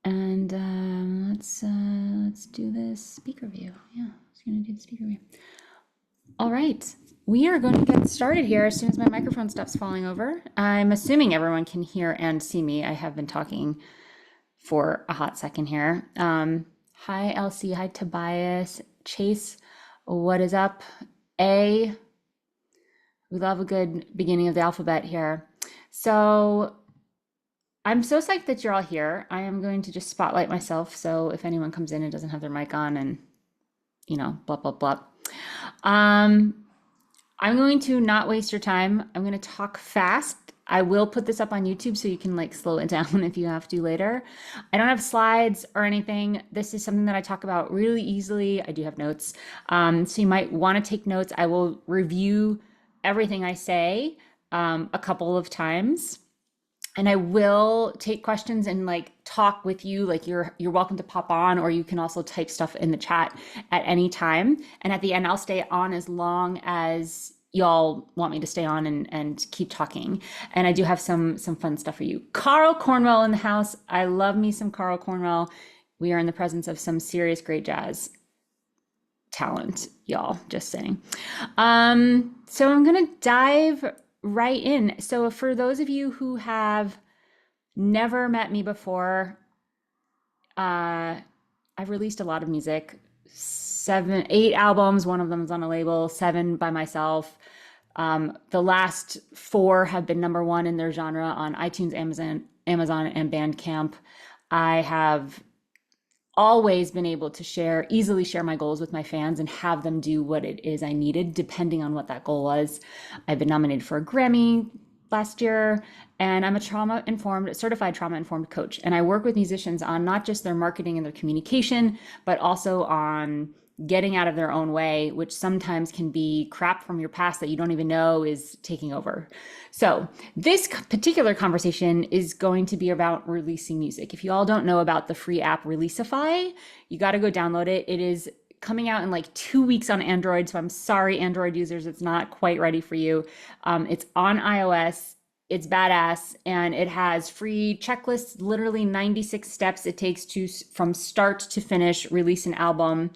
And let's do this speaker view. Yeah, I was gonna do the speaker view. All right, we are going to get started here as soon as my microphone stops falling over. I'm assuming everyone can hear and see me. I have been talking for a hot second here. Hi, Elsie. Hi, Tobias. Chase, what is up? A, we love a good beginning of the alphabet here. So I'm so psyched that you're all here. I am going to just spotlight myself. So if anyone comes in and doesn't have their mic on and, blah, blah, blah. I'm going to not waste your time. I'm going to talk fast. I will put this up on YouTube so you can like slow it down if you have to later. I don't have slides or anything. This is something that I talk about really easily. I do have notes. So you might want to take notes. I will review everything I say a couple of times. And I will take questions and like talk with you. Like you're welcome to pop on, or you can also type stuff in the chat at any time. And at the end, I'll stay on as long as y'all want me to stay on and keep talking. And I do have some fun stuff for you. Carl Cornwell in the house. I love me some Carl Cornwell. We are in the presence of some serious great jazz talent, y'all, just saying. So I'm gonna dive right in. So for those of you who have never met me before, I've released a lot of music, 8 albums. One of them is on a label, 7 by myself. The last 4 have been #1 in their genre on iTunes, Amazon, and Bandcamp. I have always been able to easily share my goals with my fans and have them do what it is I needed, depending on what that goal was. I've been nominated for a Grammy last year, and I'm a certified trauma-informed coach. And I work with musicians on not just their marketing and their communication, but also on getting out of their own way, which sometimes can be crap from your past that you don't even know is taking over. So this particular conversation is going to be about releasing music. If you all don't know about the free app Releasify, you got to go download it. It is coming out in like 2 weeks on Android. So I'm sorry, Android users, it's not quite ready for you. It's on iOS. It's badass, and it has free checklists, literally 96 steps it takes from start to finish, release an album,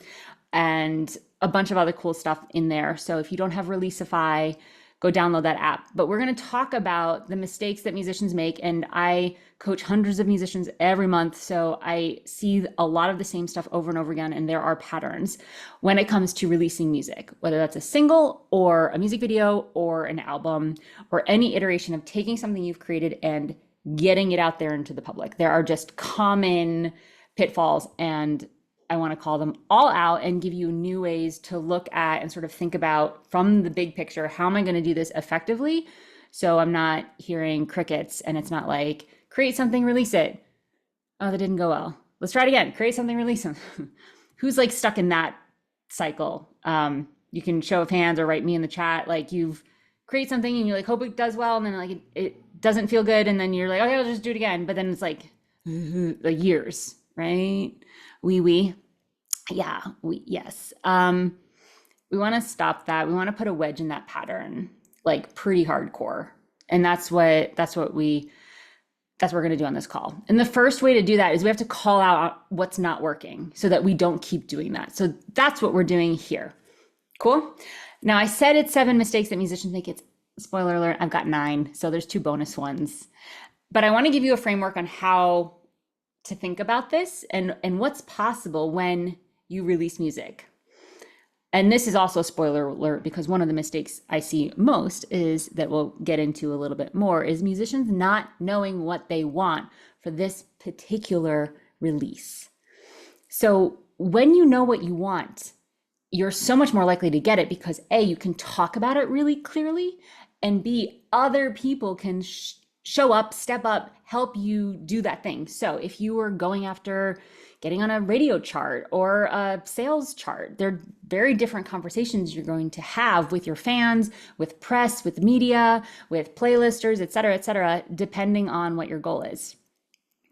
and a bunch of other cool stuff in there. So if you don't have Releasify, go download that app. But we're going to talk about the mistakes that musicians make. And I coach hundreds of musicians every month. So I see a lot of the same stuff over and over again. And there are patterns when it comes to releasing music, whether that's a single or a music video or an album or any iteration of taking something you've created and getting it out there into the public. There are just common pitfalls, and I want to call them all out and give you new ways to look at and sort of think about from the big picture, how am I going to do this effectively? So I'm not hearing crickets and it's not like, create something, release it. Oh, that didn't go well. Let's try it again. Create something, release it. Who's like stuck in that cycle? You can show of hands or write me in the chat. Like you've create something and you like hope it does well, and then like it doesn't feel good. And then you're like, okay, I'll just do it again. But then it's like years, right? Yes. We want to stop that. We want to put a wedge in that pattern, like pretty hardcore. And that's what we're going to do on this call. And the first way to do that is we have to call out what's not working so that we don't keep doing that. So that's what we're doing here. Cool. Now I said it's 7 mistakes that musicians make. It's spoiler alert, I've got 9. So there's 2 bonus ones, but I want to give you a framework on how to think about this and what's possible when you release music. And this is also a spoiler alert, because one of the mistakes I see most is that we'll get into a little bit more is musicians not knowing what they want for this particular release. So when you know what you want, you're so much more likely to get it because A, you can talk about it really clearly, and B, other people can show up, step up, help you do that thing. So if you were going after getting on a radio chart or a sales chart, they're very different conversations you're going to have with your fans, with press, with media, with playlisters, et cetera, depending on what your goal is.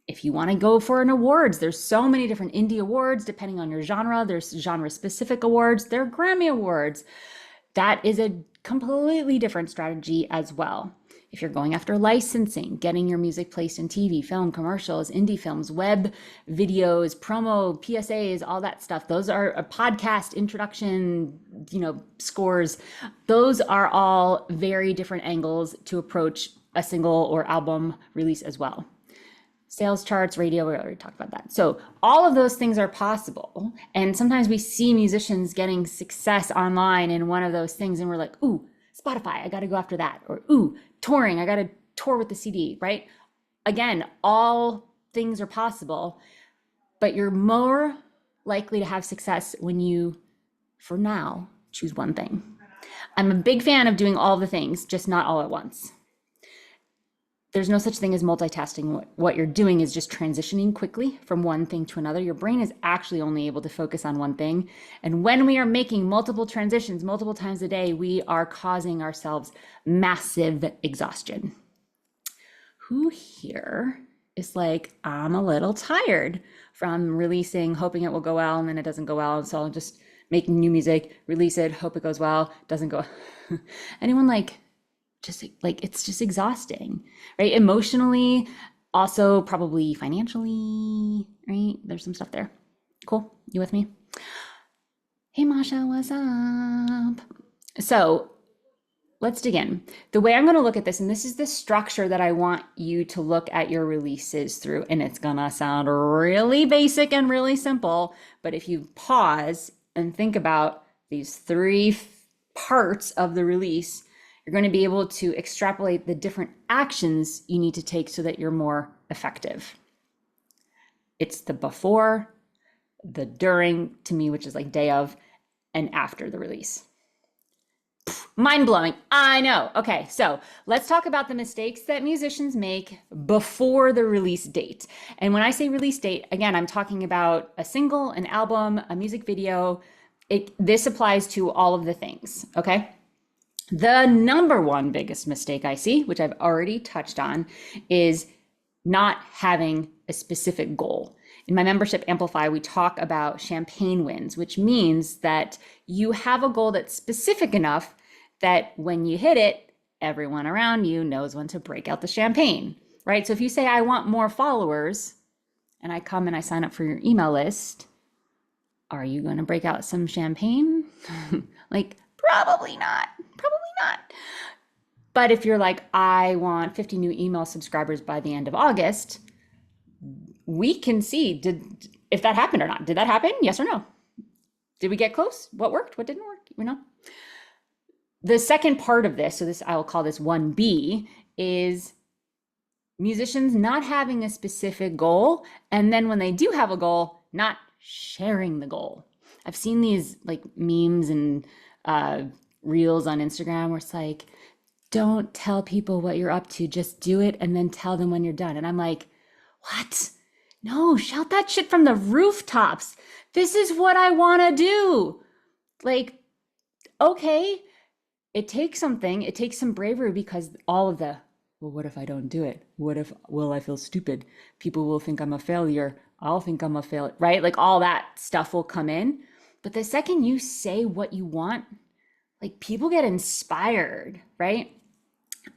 If you want to go for an awards, there's so many different indie awards, depending on your genre. There's genre specific awards, there are Grammy awards. That is a completely different strategy as well. If you're going after licensing, getting your music placed in TV, film, commercials, indie films, web videos, promo, PSAs, all that stuff, those are a podcast introduction, scores. Those are all very different angles to approach a single or album release as well. Sales charts, radio, we already talked about that. So all of those things are possible. And sometimes we see musicians getting success online in one of those things and we're like, ooh, Spotify, I got to go after that. Or ooh, touring, I got to tour with the CD, right? Again, all things are possible, but you're more likely to have success when you, for now, choose one thing. I'm a big fan of doing all the things, just not all at once. There's no such thing as multitasking. What you're doing is just transitioning quickly from one thing to another. Your brain is actually only able to focus on one thing. And when we are making multiple transitions multiple times a day, we are causing ourselves massive exhaustion. Who here is like, I'm a little tired from releasing, hoping it will go well, and then it doesn't go well. So I'll just make new music, release it, hope it goes well, doesn't go. Anyone it's just exhausting, right? Emotionally, also probably financially, right? There's some stuff there. Cool. You with me? Hey, Masha, what's up? So let's dig in. The way I'm going to look at this, and this is the structure that I want you to look at your releases through, and it's going to sound really basic and really simple, but if you pause and think about these three parts of the release, you're going to be able to extrapolate the different actions you need to take so that you're more effective. It's the before, the during, to me, which is like day of, and after the release. Mind blowing, I know. Okay, so let's talk about the mistakes that musicians make before the release date. And when I say release date, again, I'm talking about a single, an album, a music video. This applies to all of the things, okay? The number one biggest mistake I see, which I've already touched on, is not having a specific goal. In my membership Amplify, we talk about champagne wins, which means that you have a goal that's specific enough that when you hit it, everyone around you knows when to break out the champagne, right? So if you say, I want more followers, and I come and I sign up for your email list, are you going to break out some champagne? Probably not. But if you're like, I want 50 new email subscribers by the end of August, we can see if that happened or not. Did that happen? Yes or no? Did we get close? What worked? What didn't work? The second part of this, so this I will call this 1B, is musicians not having a specific goal, and then when they do have a goal, not sharing the goal. I've seen these like memes and reels on Instagram where it's like, don't tell people what you're up to, just do it and then tell them when you're done. And I'm like, what? No, shout that shit from the rooftops. This is what I want to do. Okay, it takes something, it takes some bravery, because all of the, well, what if I don't do it? Will I feel stupid? People will think I'm a failure. I'll think I'm a failure, right? All that stuff will come in. But the second you say what you want, people get inspired, right?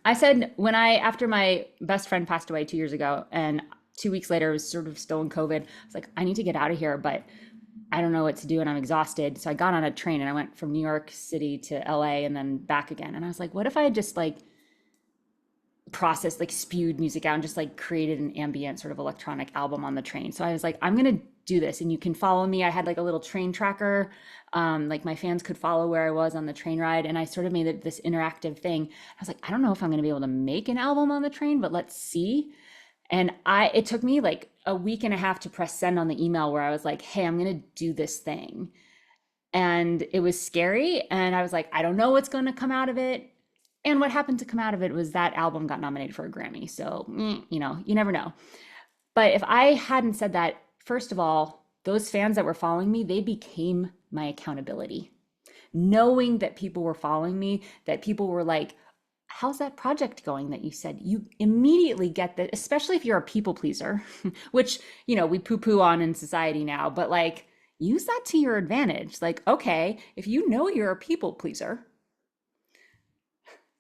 I said after my best friend passed away 2 years ago, and 2 weeks later, I was sort of still in COVID. I was like, I need to get out of here, but I don't know what to do and I'm exhausted. So I got on a train and I went from New York City to LA and then back again. And I was like, what if I just processed, spewed music out and just created an ambient sort of electronic album on the train? So I was like, I'm going to do this, and you can follow me. I had a little train tracker. My fans could follow where I was on the train ride, and I sort of made it this interactive thing. I was like, I don't know if I'm going to be able to make an album on the train, but let's see. And it took me a week and a half to press send on the email where I was like, hey, I'm going to do this thing. And it was scary. And I was like, I don't know what's going to come out of it. And what happened to come out of it was that album got nominated for a Grammy. So, you never know. But if I hadn't said that, first of all, those fans that were following me, they became my accountability. Knowing that people were following me, that people were like, how's that project going that you said? You immediately get that, especially if you're a people pleaser, which, we poo-poo on in society now, but use that to your advantage. Okay, if you know you're a people pleaser,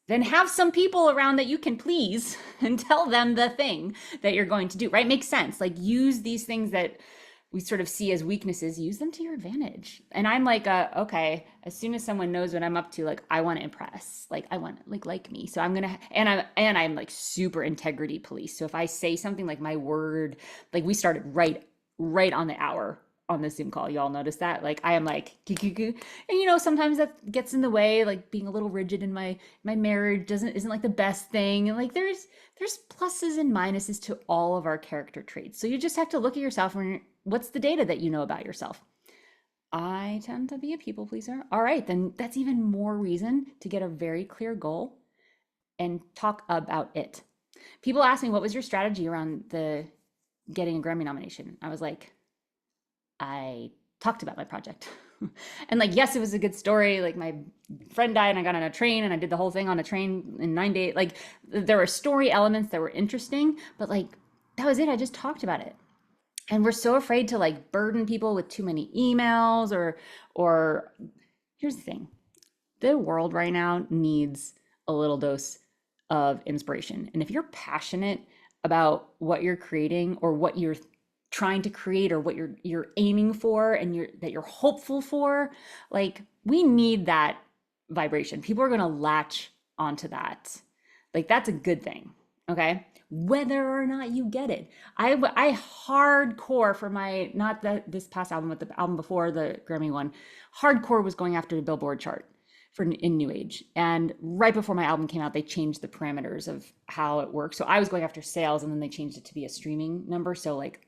then have some people around that you can please and tell them the thing that you're going to do, right? Makes sense. Like use these things that we sort of see as weaknesses, use them to your advantage. And I'm like, okay, as soon as someone knows what I'm up to, like I want to impress, like I want like me. So I'm gonna, and I'm like super integrity police. So if I say something, like my word, like we started right on the hour on the Zoom call. You all notice that? Like I am like, and sometimes that gets in the way, like being a little rigid in my marriage isn't like the best thing. And like there's pluses and minuses to all of our character traits. So you just have to look at yourself and what's the data that you know about yourself? I tend to be a people pleaser. All right, then that's even more reason to get a very clear goal and talk about it. People ask me, what was your strategy around the getting a Grammy nomination? I was like, I talked about my project. And like, yes, it was a good story. Like my friend died and I got on a train and I did the whole thing on a train in 9 days. Like there were story elements that were interesting, but like that was it. I just talked about it. And we're so afraid to like burden people with too many emails or here's the thing. The world right now needs a little dose of inspiration. And if you're passionate about what you're creating or what you're trying to create or what you're aiming for and you're hopeful for, like we need that vibration. People are going to latch onto that. Like that's a good thing. Okay, whether or not you get it. I hardcore for my, not this past album, but the album before the Grammy one, hardcore was going after the Billboard chart for in New Age. And right before my album came out, they changed the parameters of how it works. So I was going after sales, and then they changed it to be a streaming number. So like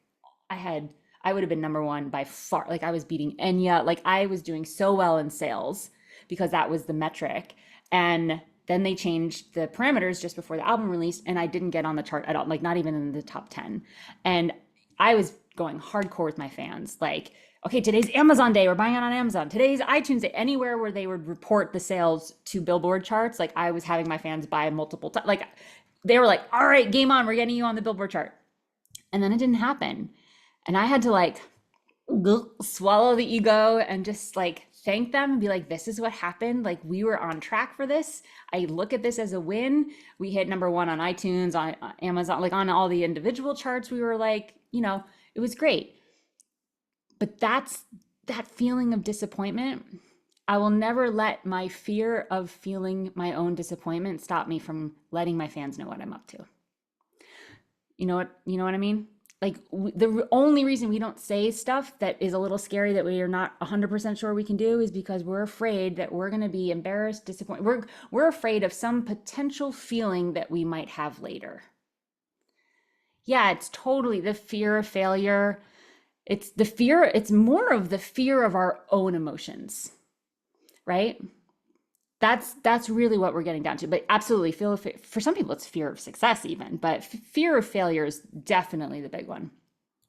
I would have been number one by far. Like I was beating Enya. Like I was doing so well in sales because that was the metric. And then they changed the parameters just before the album released, and I didn't get on the chart at all, like not even in the top 10. And I was going hardcore with my fans. Like, okay, today's Amazon day. We're buying it on Amazon. Today's iTunes day. Anywhere where they would report the sales to Billboard charts, like I was having my fans buy multiple times. Like they were like, all right, game on. We're getting you on the Billboard chart. And then it didn't happen. And I had to like swallow the ego and just like thank them and be like, this is what happened. Like we were on track for this. I look at this as a win. We hit number one on iTunes, on Amazon, like on all the individual charts. We were like, it was great. But that's that feeling of disappointment. I will never let my fear of feeling my own disappointment stop me from letting my fans know what I'm up to. You know what I mean? Like the only reason we don't say stuff that is a little scary that we are not 100% sure we can do is because we're afraid that we're going to be embarrassed, disappointed. We're afraid of some potential feeling that we might have later. Yeah, it's totally the fear of failure. It's more of the fear of our own emotions, right? That's really what we're getting down to. But absolutely, for some people, it's fear of success even, but fear of failure is definitely the big one,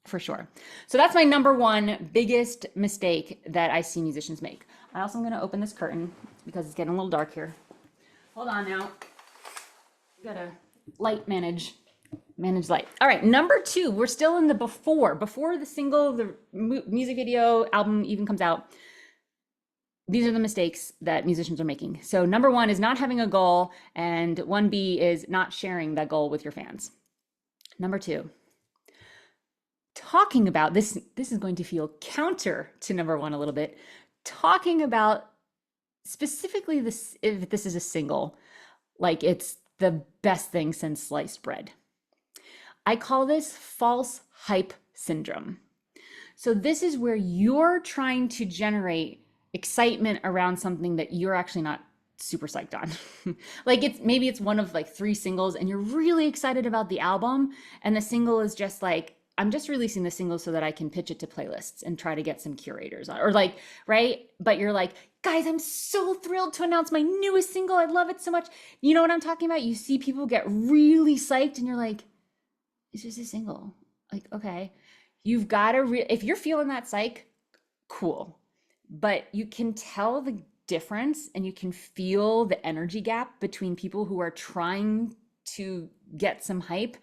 for sure. So that's my number one biggest mistake that I see musicians make. I also am going to open this curtain because it's getting a little dark here. Hold on now. Gotta light manage light. All right, number two, we're still in the before the single, the music video, album even comes out. These are the mistakes that musicians are making. So number one is not having a goal, and 1B is not sharing that goal with your fans. Number two, talking about this is going to feel counter to number one a little bit, talking about specifically this, if this is a single, like it's the best thing since sliced bread. I call this false hype syndrome. So this is where you're trying to generate excitement around something that you're actually not super psyched on. Like maybe it's one of like 3 singles and you're really excited about the album, and the single is just like, I'm just releasing the single so that I can pitch it to playlists and try to get some curators on, or like, right? But you're like, guys, I'm so thrilled to announce my newest single. I love it so much. You know what I'm talking about? You see people get really psyched and you're like, it's just a single. Like, okay, you've got to, if you're feeling that psych, cool. But you can tell the difference and you can feel the energy gap between people who are trying to get some hype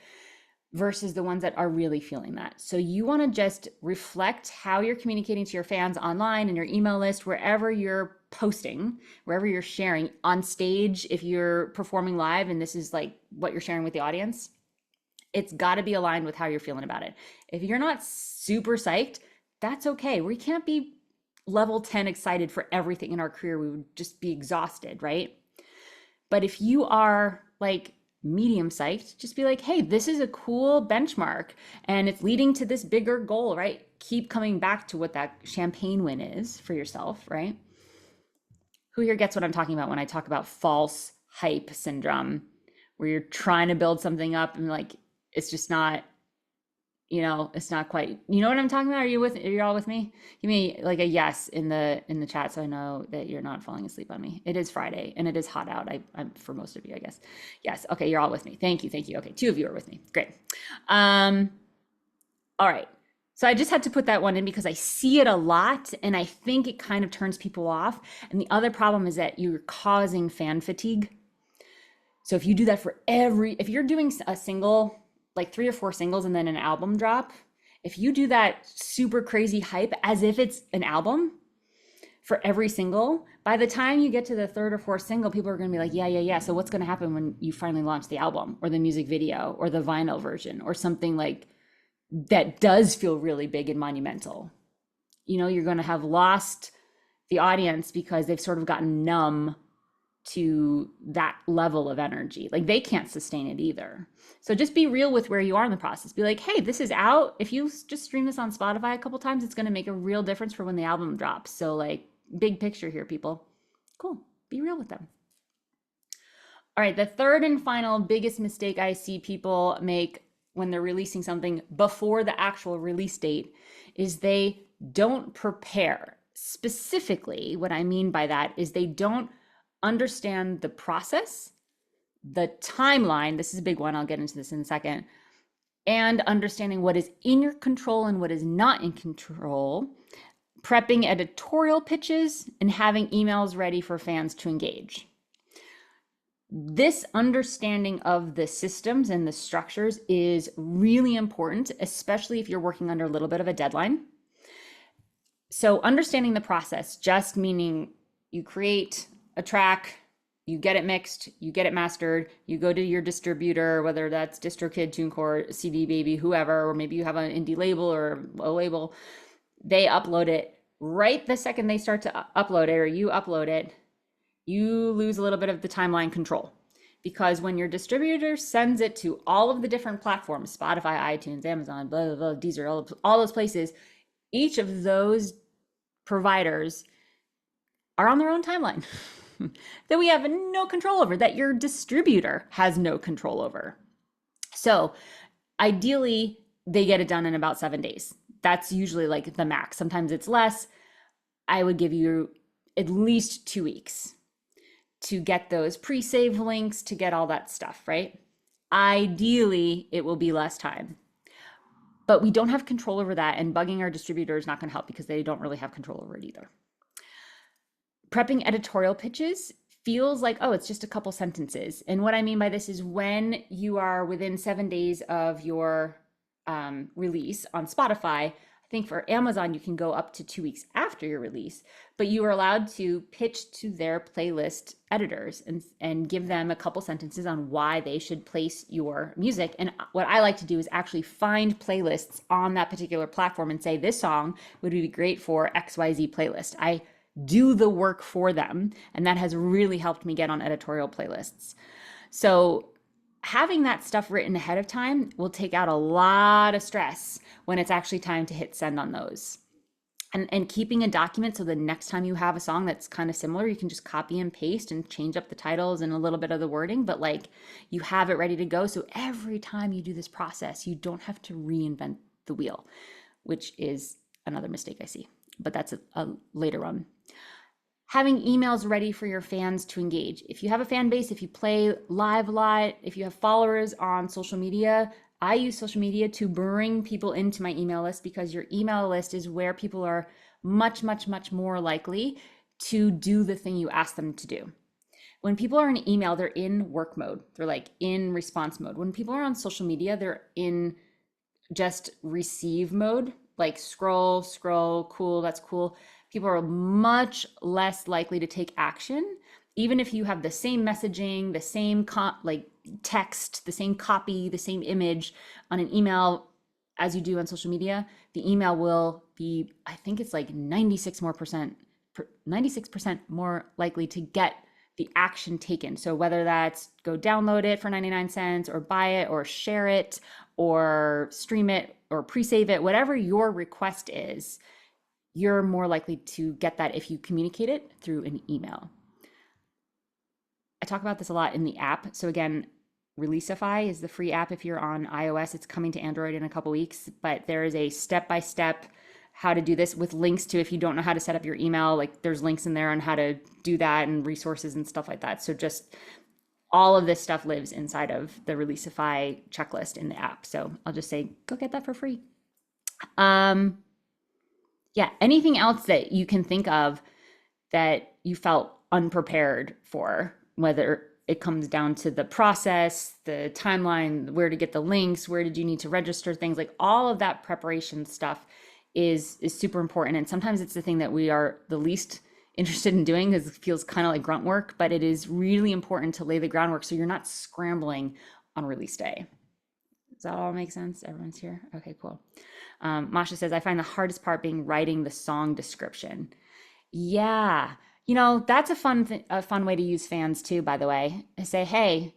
versus the ones that are really feeling that. So you want to just reflect how you're communicating to your fans online and your email list, wherever you're posting, wherever you're sharing on stage, if you're performing live and this is like what you're sharing with the audience, it's got to be aligned with how you're feeling about it. If you're not super psyched, that's okay. We can't be level 10 excited for everything in our career. We would just be exhausted, right? But if you are like medium psyched, just be like, hey, this is a cool benchmark and it's leading to this bigger goal, right? Keep coming back to what that champagne win is for yourself, right? Who here gets what I'm talking about when I talk about false hype syndrome, where you're trying to build something up and like, it's just not, it's not quite, you know what I'm talking about? Are you all with me? Give me like a yes in the chat so I know that you're not falling asleep on me. It is Friday and it is hot out. I'm for most of you, I guess. Yes. Okay. You're all with me. Thank you. Thank you. Okay. 2 of you are with me. Great. All right. So I just had to put that one in because I see it a lot and I think it kind of turns people off. And the other problem is that you're causing fan fatigue. So if you do that if you're doing a single, like 3 or 4 singles and then an album drop, if you do that super crazy hype as if it's an album for every single, by the time you get to the 3rd or 4th single, people are going to be like, yeah. So what's going to happen when you finally launch the album or the music video or the vinyl version or something like that does feel really big and monumental? You're going to have lost the audience because they've sort of gotten numb to that level of energy. Like they can't sustain it either. So just be real with where you are in the process. Be like, hey, this is out. If you just stream this on Spotify a couple times, it's going to make a real difference for when the album drops. So like big picture here, people. Cool. Be real with them. All right. The third and final biggest mistake I see people make when they're releasing something before the actual release date is they don't prepare. Specifically, what I mean by that is they don't understand the process, the timeline. This is a big one. I'll get into this in a second. And understanding what is in your control and what is not in control, prepping editorial pitches, and having emails ready for fans to engage. This understanding of the systems and the structures is really important, especially if you're working under a little bit of a deadline. So understanding the process, just meaning you create a track, you get it mixed, you get it mastered, you go to your distributor, whether that's DistroKid, TuneCore, CD Baby, whoever, or maybe you have an indie label or a label, they upload it. Right the second they start to upload it or you upload it, you lose a little bit of the timeline control. Because when your distributor sends it to all of the different platforms, Spotify, iTunes, Amazon, blah, blah, blah, Deezer, all those places, each of those providers are on their own timeline that we have no control over, that your distributor has no control over. So ideally, they get it done in about 7 days. That's usually like the max. Sometimes it's less. I would give you at least 2 weeks to get those pre-save links, to get all that stuff, right? Ideally, it will be less time. But we don't have control over that, and bugging our distributor is not going to help because they don't really have control over it either. Prepping editorial pitches feels like, oh, it's just a couple sentences. And what I mean by this is when you are within 7 days of your release on Spotify, I think for Amazon, you can go up to 2 weeks after your release, but you are allowed to pitch to their playlist editors and give them a couple sentences on why they should place your music. And what I like to do is actually find playlists on that particular platform and say, this song would be great for XYZ playlist. I do the work for them, and that has really helped me get on editorial playlists. So having that stuff written ahead of time will take out a lot of stress when it's actually time to hit send on those. And keeping a document so the next time you have a song that's kind of similar, you can just copy and paste and change up the titles and a little bit of the wording, but like you have it ready to go. So every time you do this process, you don't have to reinvent the wheel, which is another mistake I see, but that's a later on. Having emails ready for your fans to engage. If you have a fan base, if you play live a lot, if you have followers on social media, I use social media to bring people into my email list because your email list is where people are much, much, much more likely to do the thing you ask them to do. When people are in email, they're in work mode. They're like in response mode. When people are on social media, they're in just receive mode. like scroll, cool, that's cool, people are much less likely to take action. Even if you have the same messaging, the same like text, the same copy, the same image on an email as you do on social media, the email will be, I think it's like 96% more likely to get the action taken. So whether that's go download it for 99 cents or buy it or share it or stream it or pre-save it, whatever your request is, you're more likely to get that if you communicate it through an email. I talk about this a lot in the app. So again, Releaseify is the free app if you're on iOS. It's coming to Android in a couple weeks, but there is a step-by-step how to do this with links to, if you don't know how to set up your email, like there's links in there on how to do that and resources and stuff like that. So just all of this stuff lives inside of the Releaseify checklist in the app. So I'll just say, go get that for free. Yeah, anything else that you can think of that you felt unprepared for, whether it comes down to the process, the timeline, where to get the links, where did you need to register things, like all of that preparation stuff is super important. And sometimes it's the thing that we are the least interested in doing because it feels kind of like grunt work, but it is really important to lay the groundwork so you're not scrambling on release day. Does that all make sense? Everyone's here? Okay, cool. Masha says, I find the hardest part being writing the song description. Yeah, that's a fun way to use fans too, by the way. I say, hey,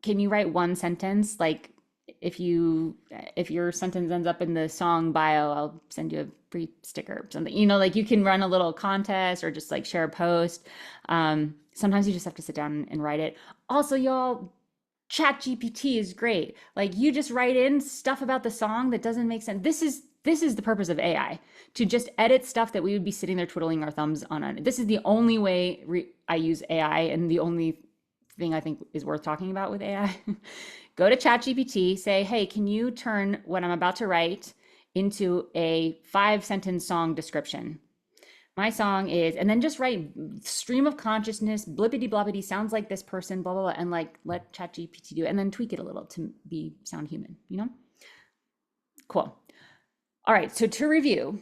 can you write one sentence? Like if your sentence ends up in the song bio, I'll send you a free sticker or something. Like you can run a little contest or just like share a post. Sometimes you just have to sit down and write it. Also, y'all, ChatGPT is great. Like you just write in stuff about the song that doesn't make sense. This is the purpose of AI, to just edit stuff that we would be sitting there twiddling our thumbs on. This is the only way I use AI, and the only thing I think is worth talking about with AI. Go to ChatGPT, say, hey, can you turn what I'm about to write into a 5-sentence song description? My song is, and then just write stream of consciousness, blippity bloppity, sounds like this person, blah, blah, blah, and like let ChatGPT do it, and then tweak it a little to sound human, Cool. All right, so to review,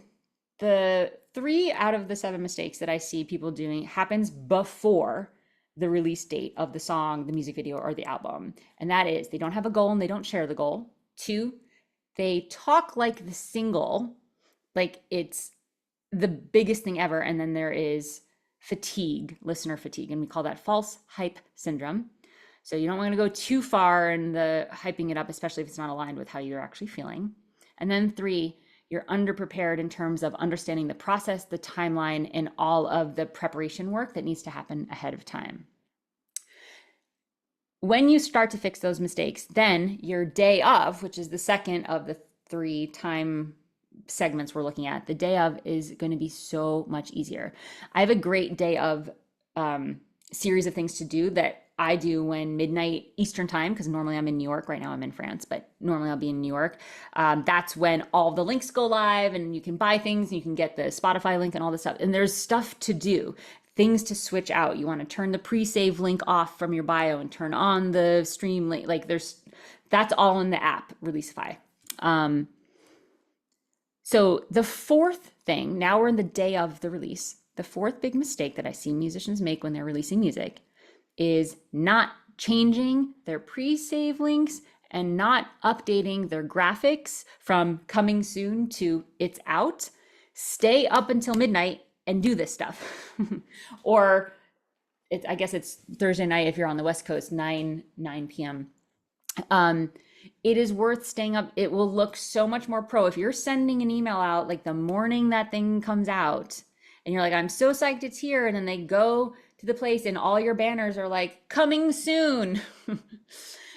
the 3 out of the 7 mistakes that I see people doing happens before the release date of the song, the music video, or the album. And that is, they don't have a goal and they don't share the goal. 2, they talk like the single, like it's the biggest thing ever. And then there is fatigue, listener fatigue, and we call that false hype syndrome. So you don't want to go too far in the hyping it up, especially if it's not aligned with how you're actually feeling. And then 3, you're underprepared in terms of understanding the process, the timeline, and all of the preparation work that needs to happen ahead of time. When you start to fix those mistakes, then your day of, which is the second of the 3 time segments we're looking at, the day of is going to be so much easier. I have a great day of series of things to do that I do when midnight Eastern time, because normally I'm in New York. Right now I'm in France, but normally I'll be in New York. That's when all the links go live and you can buy things and you can get the Spotify link and all this stuff. And there's stuff to do, things to switch out. You want to turn the pre-save link off from your bio and turn on the stream link. Like that's all in the app, Releaseify. So the 4th thing, now we're in the day of the release. The 4th big mistake that I see musicians make when they're releasing music is not changing their pre-save links and not updating their graphics from coming soon to it's out. Stay up until midnight and do this stuff. Or I guess it's Thursday night if you're on the West Coast, 9 p.m. It is worth staying up. It will look so much more pro. If you're sending an email out like the morning that thing comes out and you're like, I'm so psyched it's here. And then they go to the place and all your banners are like, coming soon.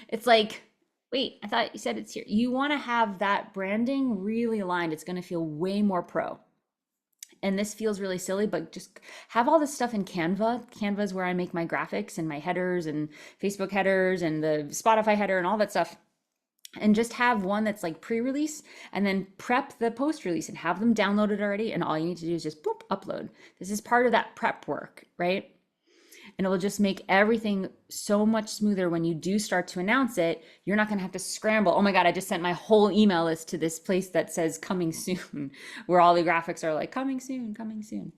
It's like, wait, I thought you said it's here. You want to have that branding really aligned. It's going to feel way more pro. And this feels really silly, but just have all this stuff in Canva. Canva is where I make my graphics and my headers and Facebook headers and the Spotify header and all that stuff. And just have one that's like pre-release and then prep the post-release and have them downloaded already. And all you need to do is just boop, upload. This is part of that prep work, right? and it will just make everything so much smoother when you do start to announce it. You're not going to have to scramble. Oh my God, I just sent my whole email list to this place that says coming soon, where all the graphics are like coming soon, coming soon.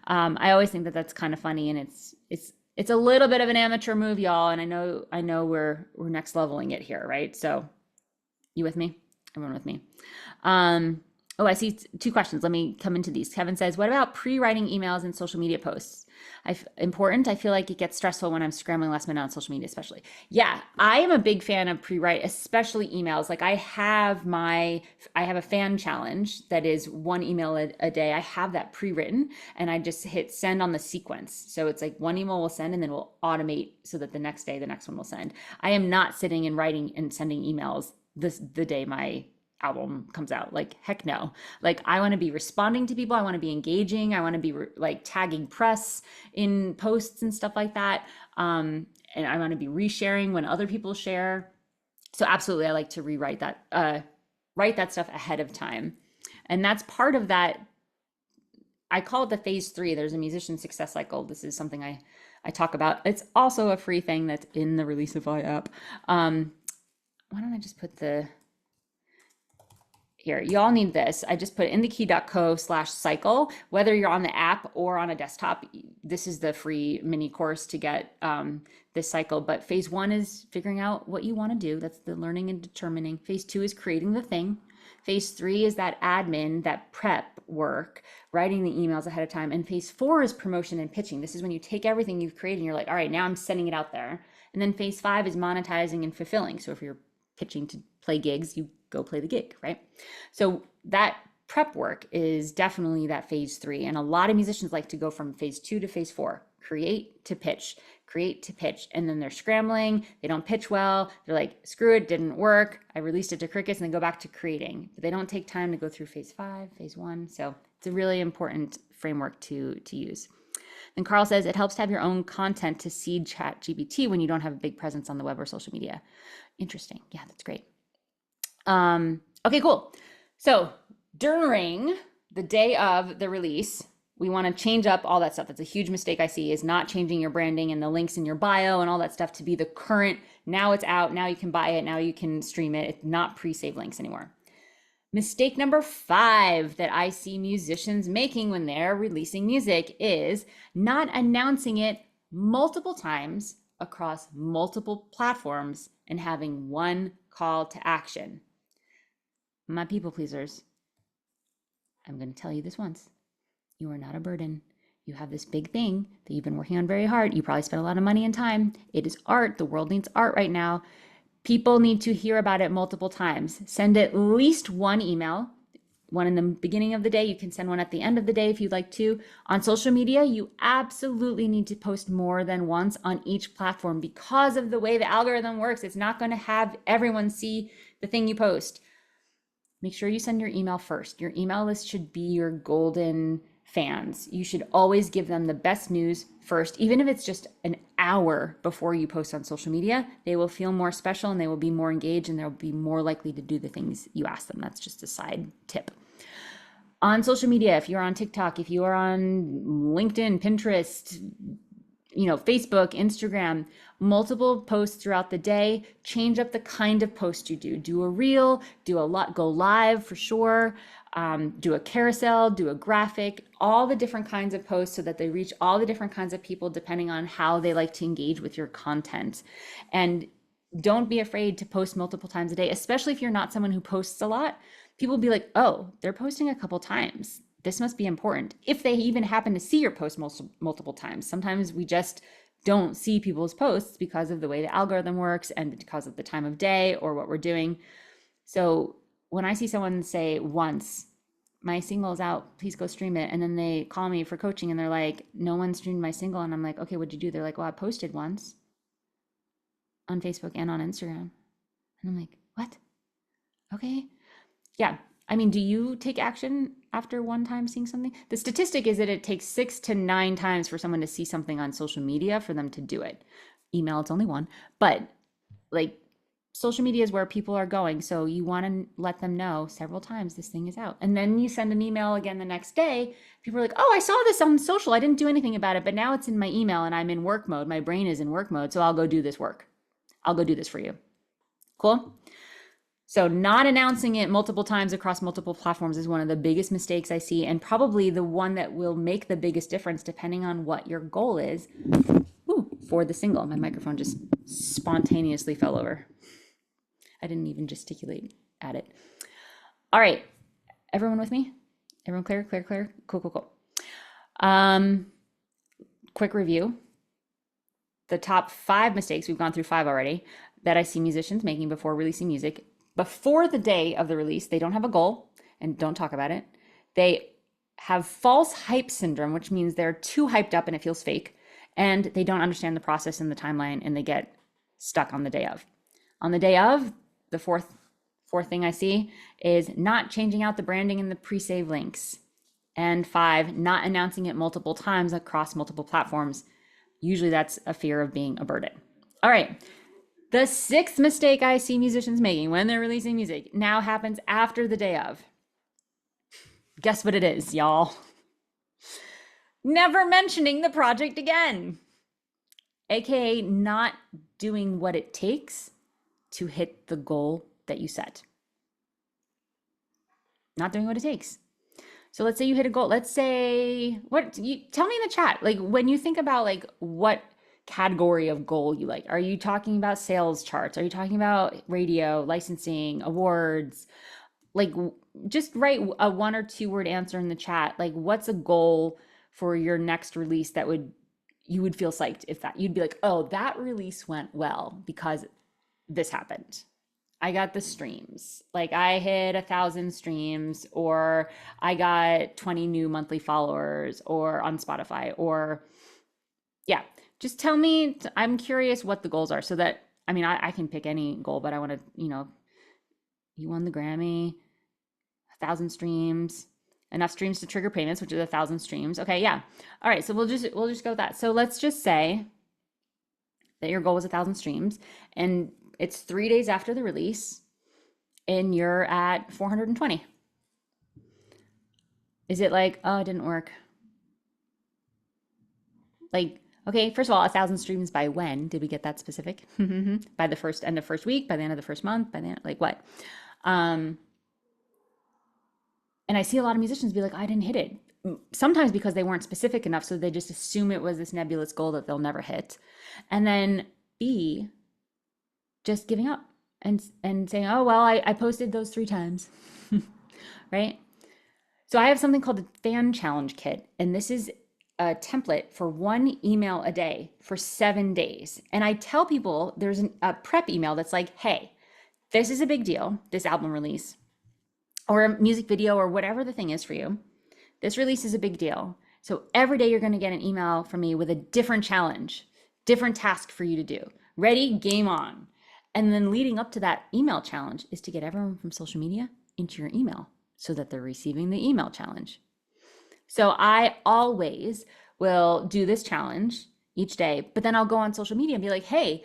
I always think that that's kind of funny, and it's a little bit of an amateur move, y'all. And I know we're next leveling it here, right? So you with me? Everyone with me? Oh, I see two questions. Let me come into these. Kevin says, what about pre-writing emails and social media posts? Important. I feel like it gets stressful when I'm scrambling last minute on social media, especially. Yeah, I am a big fan of pre-write, especially emails. Like I have a fan challenge that is one email a day. I have that pre-written, and I just hit send on the sequence. So it's like one email will send, and then we'll automate so that the next day, the next one will send. I am not sitting and writing and sending emails the day my album comes out. Like, heck no. Like, I want to be responding to people. I want to be engaging. I want to be like tagging press in posts and stuff like that. And I want to be resharing when other people share. So absolutely, I like to rewrite that, write that stuff ahead of time. And that's part of that. I call it the phase 3. There's a musician success cycle. This is something I talk about. It's also a free thing that's in the Releasify app. Why don't I just put here, y'all need this. I just put inthekey.co/cycle. Whether you're on the app or on a desktop, this is the free mini course to get this cycle. But phase 1 is figuring out what you want to do. That's the learning and determining. Phase 2 is creating the thing. Phase 3 is that admin, that prep work, writing the emails ahead of time. And phase 4 is promotion and pitching. This is when you take everything you've created and you're like, all right, now I'm sending it out there. And then phase 5 is monetizing and fulfilling. So if you're pitching to play gigs, you go play the gig, right? So that prep work is definitely that phase 3. And a lot of musicians like to go from phase 2 to phase 4, create to pitch, create to pitch. And then they're scrambling, they don't pitch well. They're like, screw it, didn't work. I released it to crickets, and then go back to creating. But they don't take time to go through phase 5, phase 1. So it's a really important framework to use. Then Carl says, it helps to have your own content to seed ChatGPT when you don't have a big presence on the web or social media. Interesting. Yeah, that's great. Okay, cool. So during the day of the release, we want to change up all that stuff. That's a huge mistake I see, is not changing your branding and the links in your bio and all that stuff to be the current, now it's out, now you can buy it, now you can stream it. It's not pre-save links anymore. Mistake number 5 that I see musicians making when they're releasing music is not announcing it multiple times across multiple platforms and having one call to action. My people pleasers, I'm going to tell you this once. You are not a burden. You have this big thing that you've been working on very hard. You probably spent a lot of money and time. It is art. The world needs art right now. People need to hear about it multiple times. Send at least one email, one in the beginning of the day. You can send one at the end of the day if you'd like to. On social media, you absolutely need to post more than once on each platform because of the way the algorithm works. It's not going to have everyone see the thing you post. Make sure you send your email first. Your email list should be your golden fans. You should always give them the best news first, even if it's just an hour before you post on social media. They will feel more special, and they will be more engaged, and they'll be more likely to do the things you ask them. That's just a side tip. On social media, if you're on TikTok, if you are on LinkedIn, Pinterest, Facebook, Instagram, multiple posts throughout the day. Change up the kind of post you do. Do a reel, do a lot, go live for sure. Do a carousel, do a graphic, all the different kinds of posts so that they reach all the different kinds of people depending on how they like to engage with your content. And don't be afraid to post multiple times a day, especially if you're not someone who posts a lot. People will be like, oh, they're posting a couple times. This must be important. If they even happen to see your post multiple times. Sometimes we just don't see people's posts because of the way the algorithm works and because of the time of day or what we're doing. So when I see someone say once, my single is out, please go stream it. And then they call me for coaching and they're like, no one streamed my single. And I'm like, okay, what'd you do? They're like, well, I posted once on Facebook and on Instagram. And I'm like, what? Okay. Yeah. I mean, do you take action after one time seeing something? The statistic is that it takes 6 to 9 times for someone to see something on social media for them to do it. Email, it's only one. But like, social media is where people are going. So you want to let them know several times this thing is out. And then you send an email again the next day. People are like, oh, I saw this on social. I didn't do anything about it, but now it's in my email and I'm in work mode. My brain is in work mode. So I'll go do this work. I'll go do this for you. Cool. So not announcing it multiple times across multiple platforms is one of the biggest mistakes I see, and probably the one that will make the biggest difference depending on what your goal is. Ooh, for the single. My microphone just spontaneously fell over. I didn't even gesticulate at it. All right. Everyone with me? Everyone clear, clear, clear? Cool, cool, cool. Quick review. The top 5 mistakes, we've gone through 5 already, that I see musicians making before releasing music. Before the day of the release, they don't have a goal and don't talk about it. They have false hype syndrome, which means they're too hyped up and it feels fake. And they don't understand the process and the timeline, and they get stuck on the day of. On the day of, the fourth thing I see is not changing out the branding and the pre-save links. And 5, not announcing it multiple times across multiple platforms. Usually that's a fear of being a burden. All right. The 6th mistake I see musicians making when they're releasing music now happens after the day of. Guess what it is, y'all? Never mentioning the project again. AKA not doing what it takes to hit the goal that you set. Not doing what it takes. So let's say you hit a goal. Let's say, tell me in the chat, like when you think about like what category of goal you like. Are you talking about sales charts? Are you talking about radio, licensing, awards? Like just write a 1 or 2 word answer in the chat. Like what's a goal for your next release that you would feel psyched if that, you'd be like, oh, that release went well because this happened. I got the streams. Like I hit 1,000 streams, or I got 20 new monthly followers, or on Spotify, or yeah, just tell me. I'm curious what the goals are, so that, I mean, I can pick any goal, but I want to, you won the Grammy, 1,000 streams, enough streams to trigger payments, which is 1,000 streams. Okay, yeah. All right, so we'll just go with that. So let's just say that your goal was 1,000 streams, and it's 3 days after the release, and you're at 420. Is it like, oh, it didn't work? Like, okay, first of all, 1,000 streams by when? Did we get that specific? By the end of first week, by the end of the first month, by the end, like what? And I see a lot of musicians be like, I didn't hit it. Sometimes because they weren't specific enough, so they just assume it was this nebulous goal that they'll never hit. And then B, just giving up and saying, oh, well, I posted those 3 times, right? So I have something called a fan challenge kit, and this is a template for 1 email a day for 7 days. And I tell people there's a prep email that's like, hey, this is a big deal, this album release, or a music video, or whatever the thing is for you. This release is a big deal. So every day you're going to get an email from me with a different challenge, different task for you to do. Ready, game on. And then leading up to that email challenge is to get everyone from social media into your email so that they're receiving the email challenge. So I always will do this challenge each day, but then I'll go on social media and be like, hey,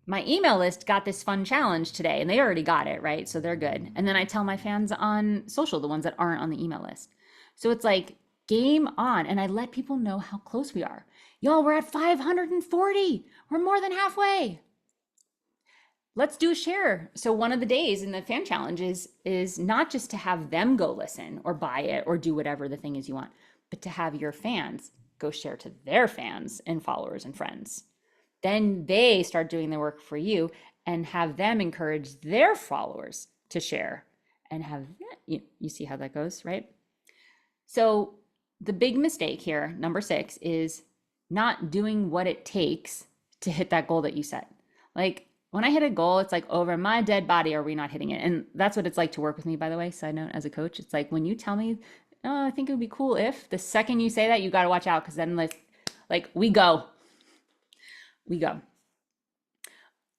my email list got this fun challenge today, and they already got it, right? So they're good. And then I tell my fans on social, the ones that aren't on the email list. So it's like game on, and I let people know how close we are. Y'all, we're at 540. We're more than halfway. Let's do a share. So one of the days in the fan challenge is not just to have them go listen or buy it or do whatever the thing is you want, but to have your fans go share to their fans and followers and friends. Then they start doing the work for you and have them encourage their followers to share and have, you see how that goes, right? So the big mistake here, number 6, is not doing what it takes to hit that goal that you set. Like, when I hit a goal, it's like, over my dead body are we not hitting it? And that's what it's like to work with me, by the way, side note, as a coach. It's like when you tell me, oh, I think it would be cool if, the second you say that, you got to watch out, because then like we go.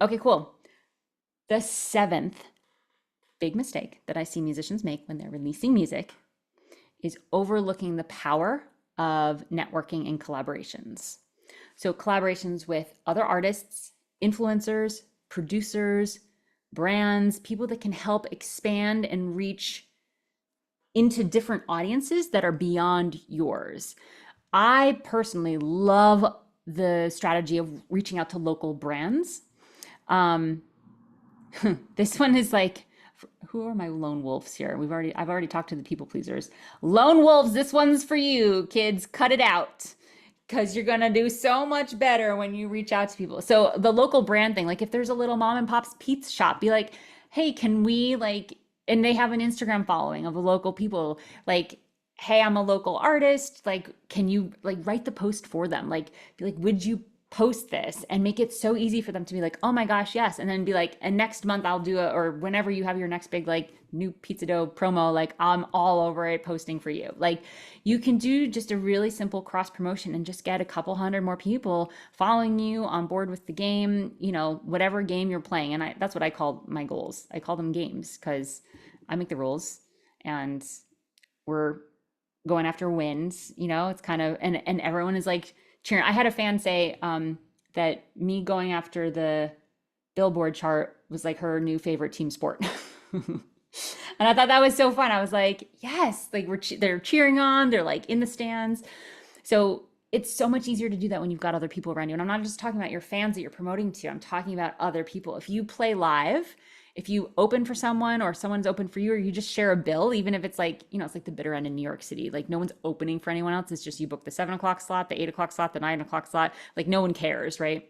Okay, cool. The 7th big mistake that I see musicians make when they're releasing music is overlooking the power of networking and collaborations. So collaborations with other artists, influencers, producers, brands, people that can help expand and reach into different audiences that are beyond yours. I personally love the strategy of reaching out to local brands. Um, this one is like, who are my lone wolves here? I've already talked to the people pleasers. Lone wolves, this one's for you, kids. Cut it out because you're gonna do so much better when you reach out to people. So the local brand thing, like if there's a little mom and pop's pizza shop, be like, hey, can we like, and they have an Instagram following of the local people, like, hey, I'm a local artist. Like, can you like write the post for them? Like, be like, would you post this and make it so easy for them to be like, oh my gosh, yes. And then be like, and next month I'll do it, or whenever you have your next big like new pizza dough promo, like I'm all over it posting for you. Like you can do just a really simple cross promotion and just get a couple hundred more people following you on board with the game, you know, whatever game you're playing. And that's what I call my goals. I call them games because I make the rules and we're going after wins, you know, it's kind of, and everyone is like cheering. I had a fan say that me going after the Billboard chart was like her new favorite team sport. And I thought that was so fun. I was like, yes, like they're cheering on, they're like in the stands. So it's so much easier to do that when you've got other people around you. And I'm not just talking about your fans that you're promoting to, I'm talking about other people. If you play live, if you open for someone or someone's open for you, or you just share a bill, even if it's like, you know, it's like the bitter end in New York City. Like no one's opening for anyone else. It's just you book the 7 o'clock slot, the 8 o'clock slot, the 9 o'clock slot. Like no one cares, right?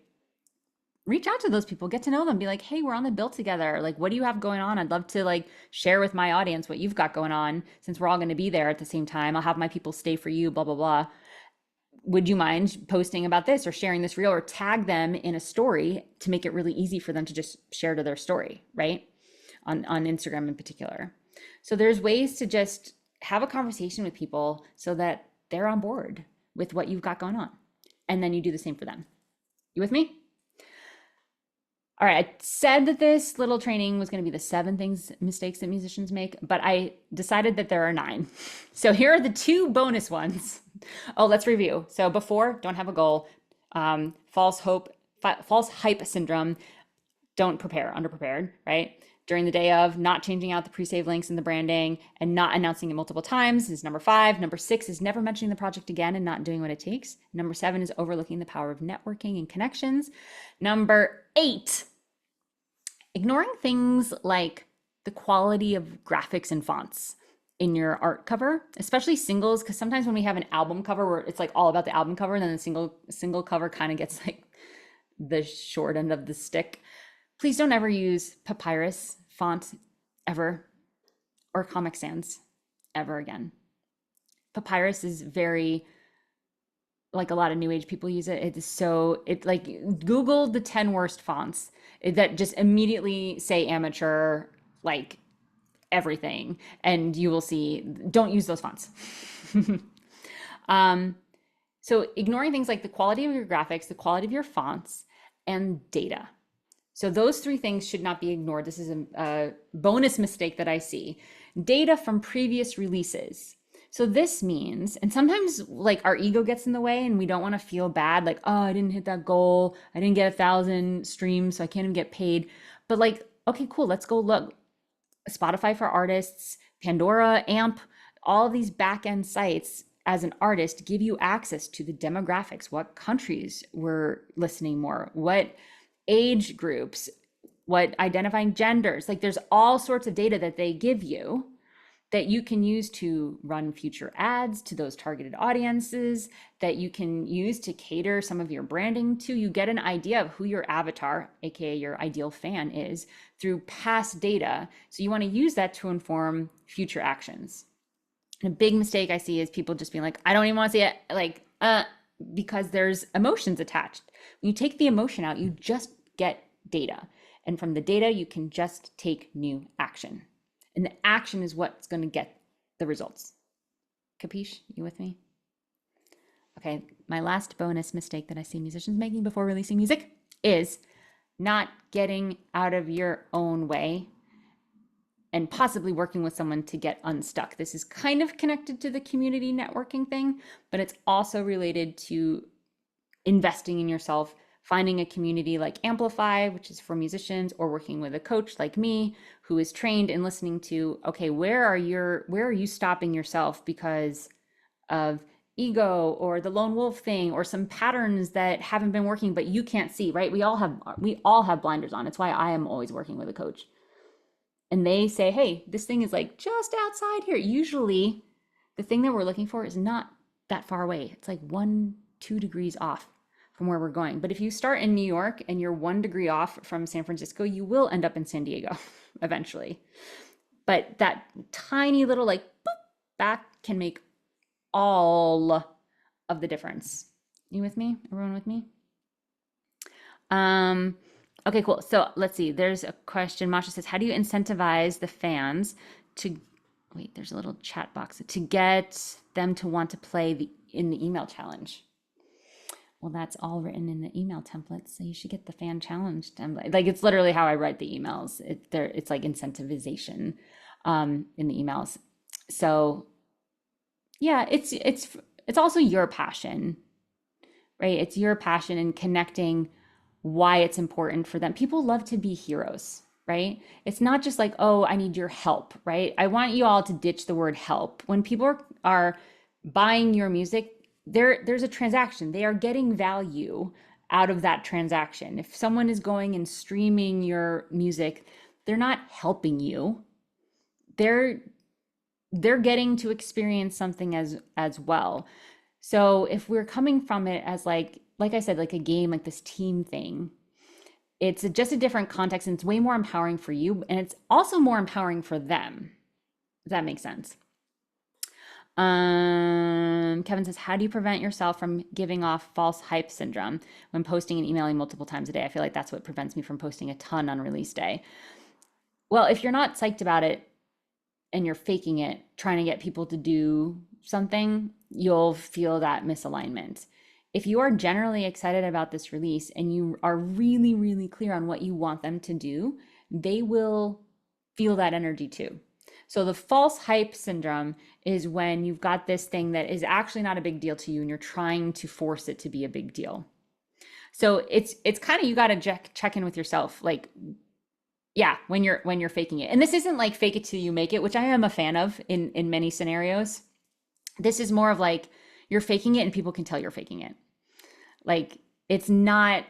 Reach out to those people, get to know them, be like, hey, we're on the bill together. Like, what do you have going on? I'd love to like share with my audience what you've got going on since we're all going to be there at the same time. I'll have my people stay for you, blah, blah, blah. Would you mind posting about this or sharing this reel or tag them in a story to make it really easy for them to just share to their story, right? On Instagram in particular. So there's ways to just have a conversation with people so that they're on board with what you've got going on. And then you do the same for them. You with me? All right, I said that this little training was going to be the 7 mistakes that musicians make, but I decided that there are 9. So here are the 2 bonus ones. Oh, let's review. So before, don't have a goal. False hype syndrome. Don't prepare, underprepared, right? During the day of, not changing out the pre-save links in the branding and not announcing it multiple times is number 5. Number 6 is never mentioning the project again and not doing what it takes. Number 7 is overlooking the power of networking and connections. Number 8, ignoring things like the quality of graphics and fonts in your art cover, especially singles, because sometimes when we have an album cover where it's like all about the album cover and then the single cover kind of gets like the short end of the stick. Please don't ever use papyrus font ever, or Comic Sans ever again. Papyrus is very, like a lot of new age people use it. It is so, it like Google the 10 worst fonts that just immediately say amateur, like everything, and you will see, don't use those fonts. So ignoring things like the quality of your graphics, the quality of your fonts, and data. So those 3 things should not be ignored. This is a bonus mistake that I see. Data from previous releases. So this means, and sometimes like our ego gets in the way and we don't want to feel bad, like, oh, I didn't hit that goal. I didn't get 1,000 streams, so I can't even get paid. But like, okay, cool, let's go look. Spotify for artists, Pandora, AMP, all of these back-end sites as an artist give you access to the demographics, what countries were listening more, what age groups, what identifying genders. Like there's all sorts of data that they give you that you can use to run future ads to those targeted audiences, that you can use to cater some of your branding to. You get an idea of who your avatar, aka your ideal fan, is through past data. So you want to use that to inform future actions. And a big mistake I see is people just being like, I don't even want to see it, like, because there's emotions attached. When you take the emotion out, you just get data. And from the data, you can just take new action. And the action is what's going to get the results. Capiche? You with me? Okay, my last bonus mistake that I see musicians making before releasing music is not getting out of your own way and possibly working with someone to get unstuck. This is kind of connected to the community networking thing, but it's also related to investing in yourself finding a community like Amplify, which is for musicians, or working with a coach like me who is trained in listening to, okay, where are you stopping yourself because of ego or the lone wolf thing or some patterns that haven't been working but you can't see, right? We all have blinders on. It's why I am always working with a coach. And they say, hey, this thing is like just outside here. Usually the thing that we're looking for is not that far away. It's like 1-2 degrees off from where we're going. But if you start in New York and you're 1 degree off from San Francisco, you will end up in San Diego eventually. But that tiny little like boop back can make all of the difference. You with me? Everyone with me? Okay, cool. So let's see. There's a question. Masha says, how do you incentivize the fans to, wait, there's a little chat box, to get them to want to play in the email challenge? Well, that's all written in the email template. So you should get the fan challenge template. Like, it's literally how I write the emails. It's like incentivization in the emails. So yeah, it's also your passion, right? It's your passion in connecting why it's important for them. People love to be heroes, right? It's not just like, oh, I need your help, right? I want you all to ditch the word help. When people are buying your music, there's a transaction. They are getting value out of that transaction. If someone is going and streaming your music, they're not helping you. They're getting to experience something as well. So if we're coming from it as like I said, like a game, like this team thing, it's just a different context and it's way more empowering for you. And it's also more empowering for them. Does that make sense? Kevin says, how do you prevent yourself from giving off false hype syndrome when posting and emailing multiple times a day? I feel like that's what prevents me from posting a ton on release day. Well, if you're not psyched about it and you're faking it, trying to get people to do something, you'll feel that misalignment. If you are generally excited about this release and you are really, really clear on what you want them to do, they will feel that energy too. So the false hype syndrome is when you've got this thing that is actually not a big deal to you and you're trying to force it to be a big deal. So it's kind of, you got to check in with yourself, like, yeah, when you're faking it. And this isn't like fake it till you make it, which I am a fan of in many scenarios. This is more of like you're faking it and people can tell you're faking it. Like, it's not,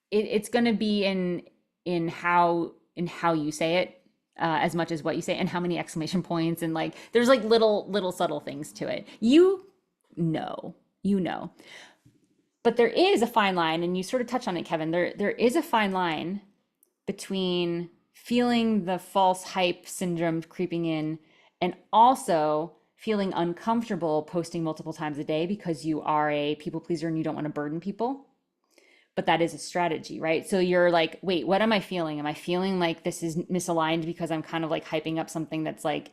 it's going to be in how you say it, as much as what you say and how many exclamation points, and like there's like little subtle things to it. You know. But there is a fine line, and you sort of touch on it, Kevin. There is a fine line between feeling the false hype syndrome creeping in and also feeling uncomfortable posting multiple times a day because you are a people pleaser and you don't want to burden people. But that is a strategy, right? So you're like, wait, what am I feeling? Am I feeling like this is misaligned because I'm kind of like hyping up something that's like,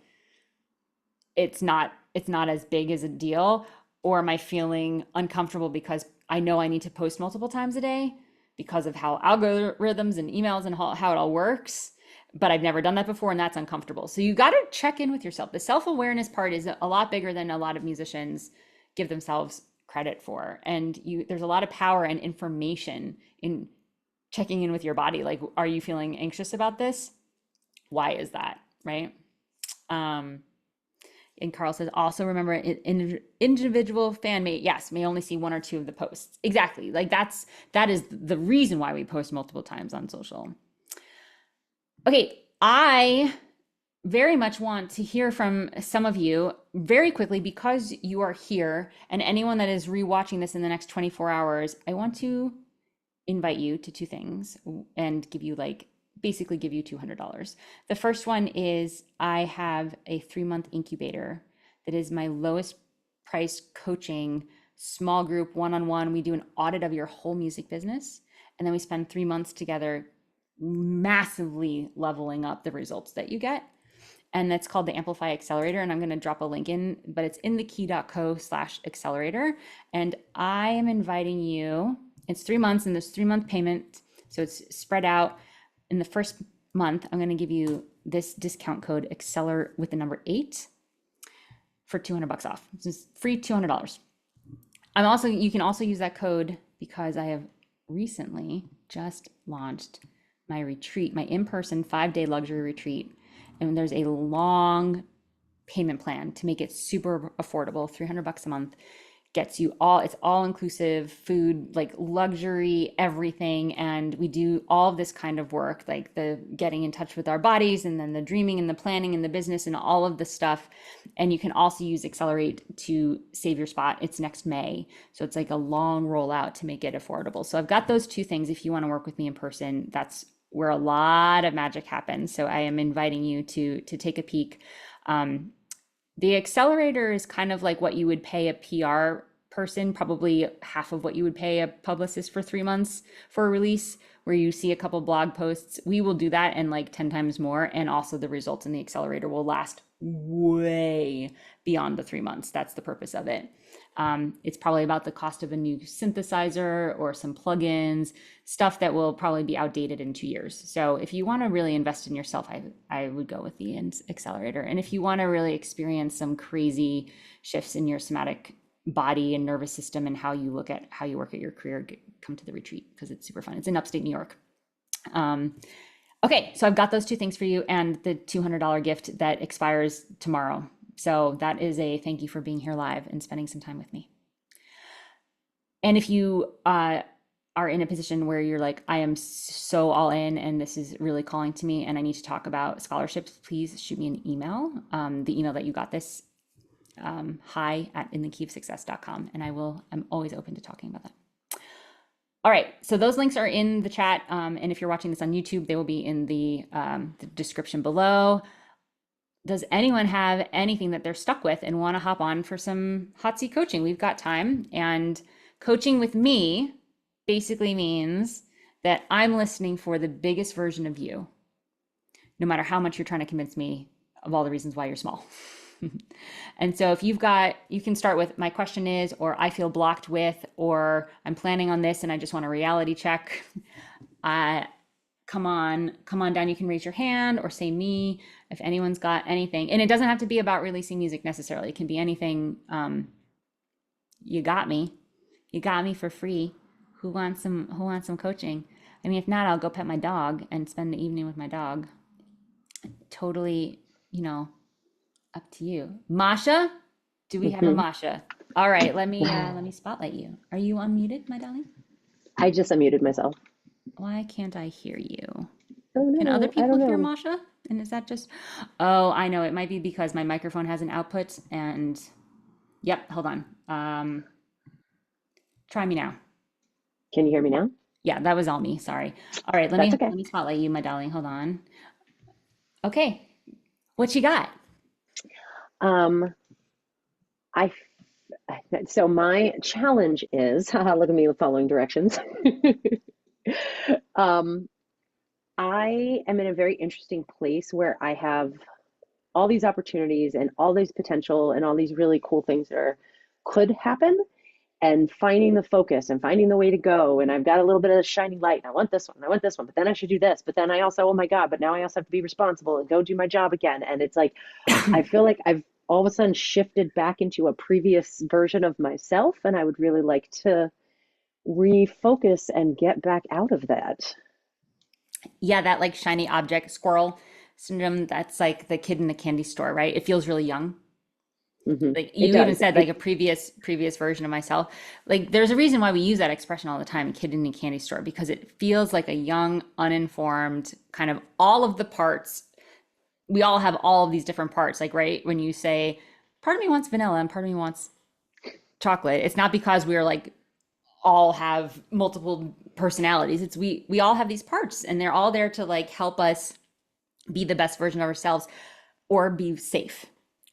it's not as big as a deal? Or am I feeling uncomfortable because I know I need to post multiple times a day because of how algorithms and emails and how it all works, but I've never done that before and that's uncomfortable. So you got to check in with yourself. The self-awareness part is a lot bigger than a lot of musicians give themselves credit for. And there's a lot of power and information in checking in with your body. Like, are you feeling anxious about this? Why is that, right? And Carl says, also remember, an individual fan may only see 1 or 2 of the posts. Exactly. Like that is the reason why we post multiple times on social. Okay, I very much want to hear from some of you very quickly because you are here, and anyone that is rewatching this in the next 24 hours, I want to invite you to 2 things and basically give you $200. The first one is I have a 3-month incubator that is my lowest price coaching, small group, one-on-one. We do an audit of your whole music business, and then we spend 3 months together massively leveling up the results that you get. And that's called the Amplify Accelerator. And I'm going to drop a link in, but it's in thekey.co/accelerator. And I am inviting you, it's 3 months and there's 3-month payment. So it's spread out. In the first month, I'm going to give you this discount code Acceler with the number 8 for $200 off. It's just free $200. You can also use that code because I have recently just launched my retreat, my in-person 5-day luxury retreat. And there's a long payment plan to make it super affordable, $300 a month. Gets you all, it's all inclusive food, like luxury, everything. And we do all of this kind of work, like the getting in touch with our bodies and then the dreaming and the planning and the business and all of the stuff. And you can also use Accelerate to save your spot. It's next May. So it's like a long rollout to make it affordable. So I've got those two things. If you want to work with me in person, that's where a lot of magic happens. So I am inviting you to take a peek. The accelerator is kind of like what you would pay a PR person, probably half of what you would pay a publicist for 3 months for a release, where you see a couple blog posts. We will do that and like 10 times more. And also the results in the accelerator will last way beyond the 3 months. That's the purpose of it. It's probably about the cost of a new synthesizer or some plugins, stuff that will probably be outdated in 2 years. So if you want to really invest in yourself, I would go with the accelerator. And if you want to really experience some crazy shifts in your somatic body and nervous system and how you look at how you work at your career, come to the retreat because it's super fun. It's in upstate New York. Okay, so I've got those two things for you and the $200 gift that expires tomorrow. So that is a thank you for being here live and spending some time with me. And if you are in a position where you're like, I am so all in and this is really calling to me and I need to talk about scholarships, please shoot me an email. The email that you got this, hi@inthekeyofsuccess.com. And I'm always open to talking about that. All right, so those links are in the chat. And if you're watching this on YouTube, they will be in the description below. Does anyone have anything that they're stuck with and want to hop on for some hot seat coaching? We've got time. And coaching with me basically means that I'm listening for the biggest version of you, no matter how much you're trying to convince me of all the reasons why you're small. And so if you can start with my question is, or I feel blocked with, or I'm planning on this and I just want a reality check. Come on down. You can raise your hand or say me if anyone's got anything. And it doesn't have to be about releasing music necessarily. It can be anything. You got me for free. Who wants some coaching? I mean, if not, I'll go pet my dog and spend the evening with my dog. Totally, up to you. Masha, do we have a Masha? All right, let me spotlight you. Are you unmuted, my darling? I just unmuted myself. Why can't I hear you? Oh no, Can other I people don't hear know. Masha? And is that just, oh, I know. It might be because my microphone has an output and, yep, hold on. Try me now. Can you hear me now? Yeah, that was all me. Sorry. All right, That's let okay. me spotlight you, my darling. Hold on. Okay, what you got? Um, I so my challenge is, look at me following directions. Um, I am in a very interesting place where I have all these opportunities and all these potential and all these really cool things could happen, and finding the focus and finding the way to go. And I've got a little bit of a shining light. And I want this one. I want this one. But then I should do this. But then I also, oh my God, but now I also have to be responsible and go do my job again. And it's like, I feel like I've all of a sudden shifted back into a previous version of myself. And I would really like to refocus and get back out of that. Yeah, that like shiny object squirrel syndrome. That's like the kid in the candy store, right? It feels really young. Like It you even does. said, like a previous version of myself. Like there's a reason why we use that expression all the time, kid in a candy store, because it feels like a young, uninformed kind of all of the parts. We all have all of these different parts. Like, right, when you say, part of me wants vanilla and part of me wants chocolate, it's not because we're like all have multiple personalities. It's we all have these parts and they're all there to like help us be the best version of ourselves or be safe,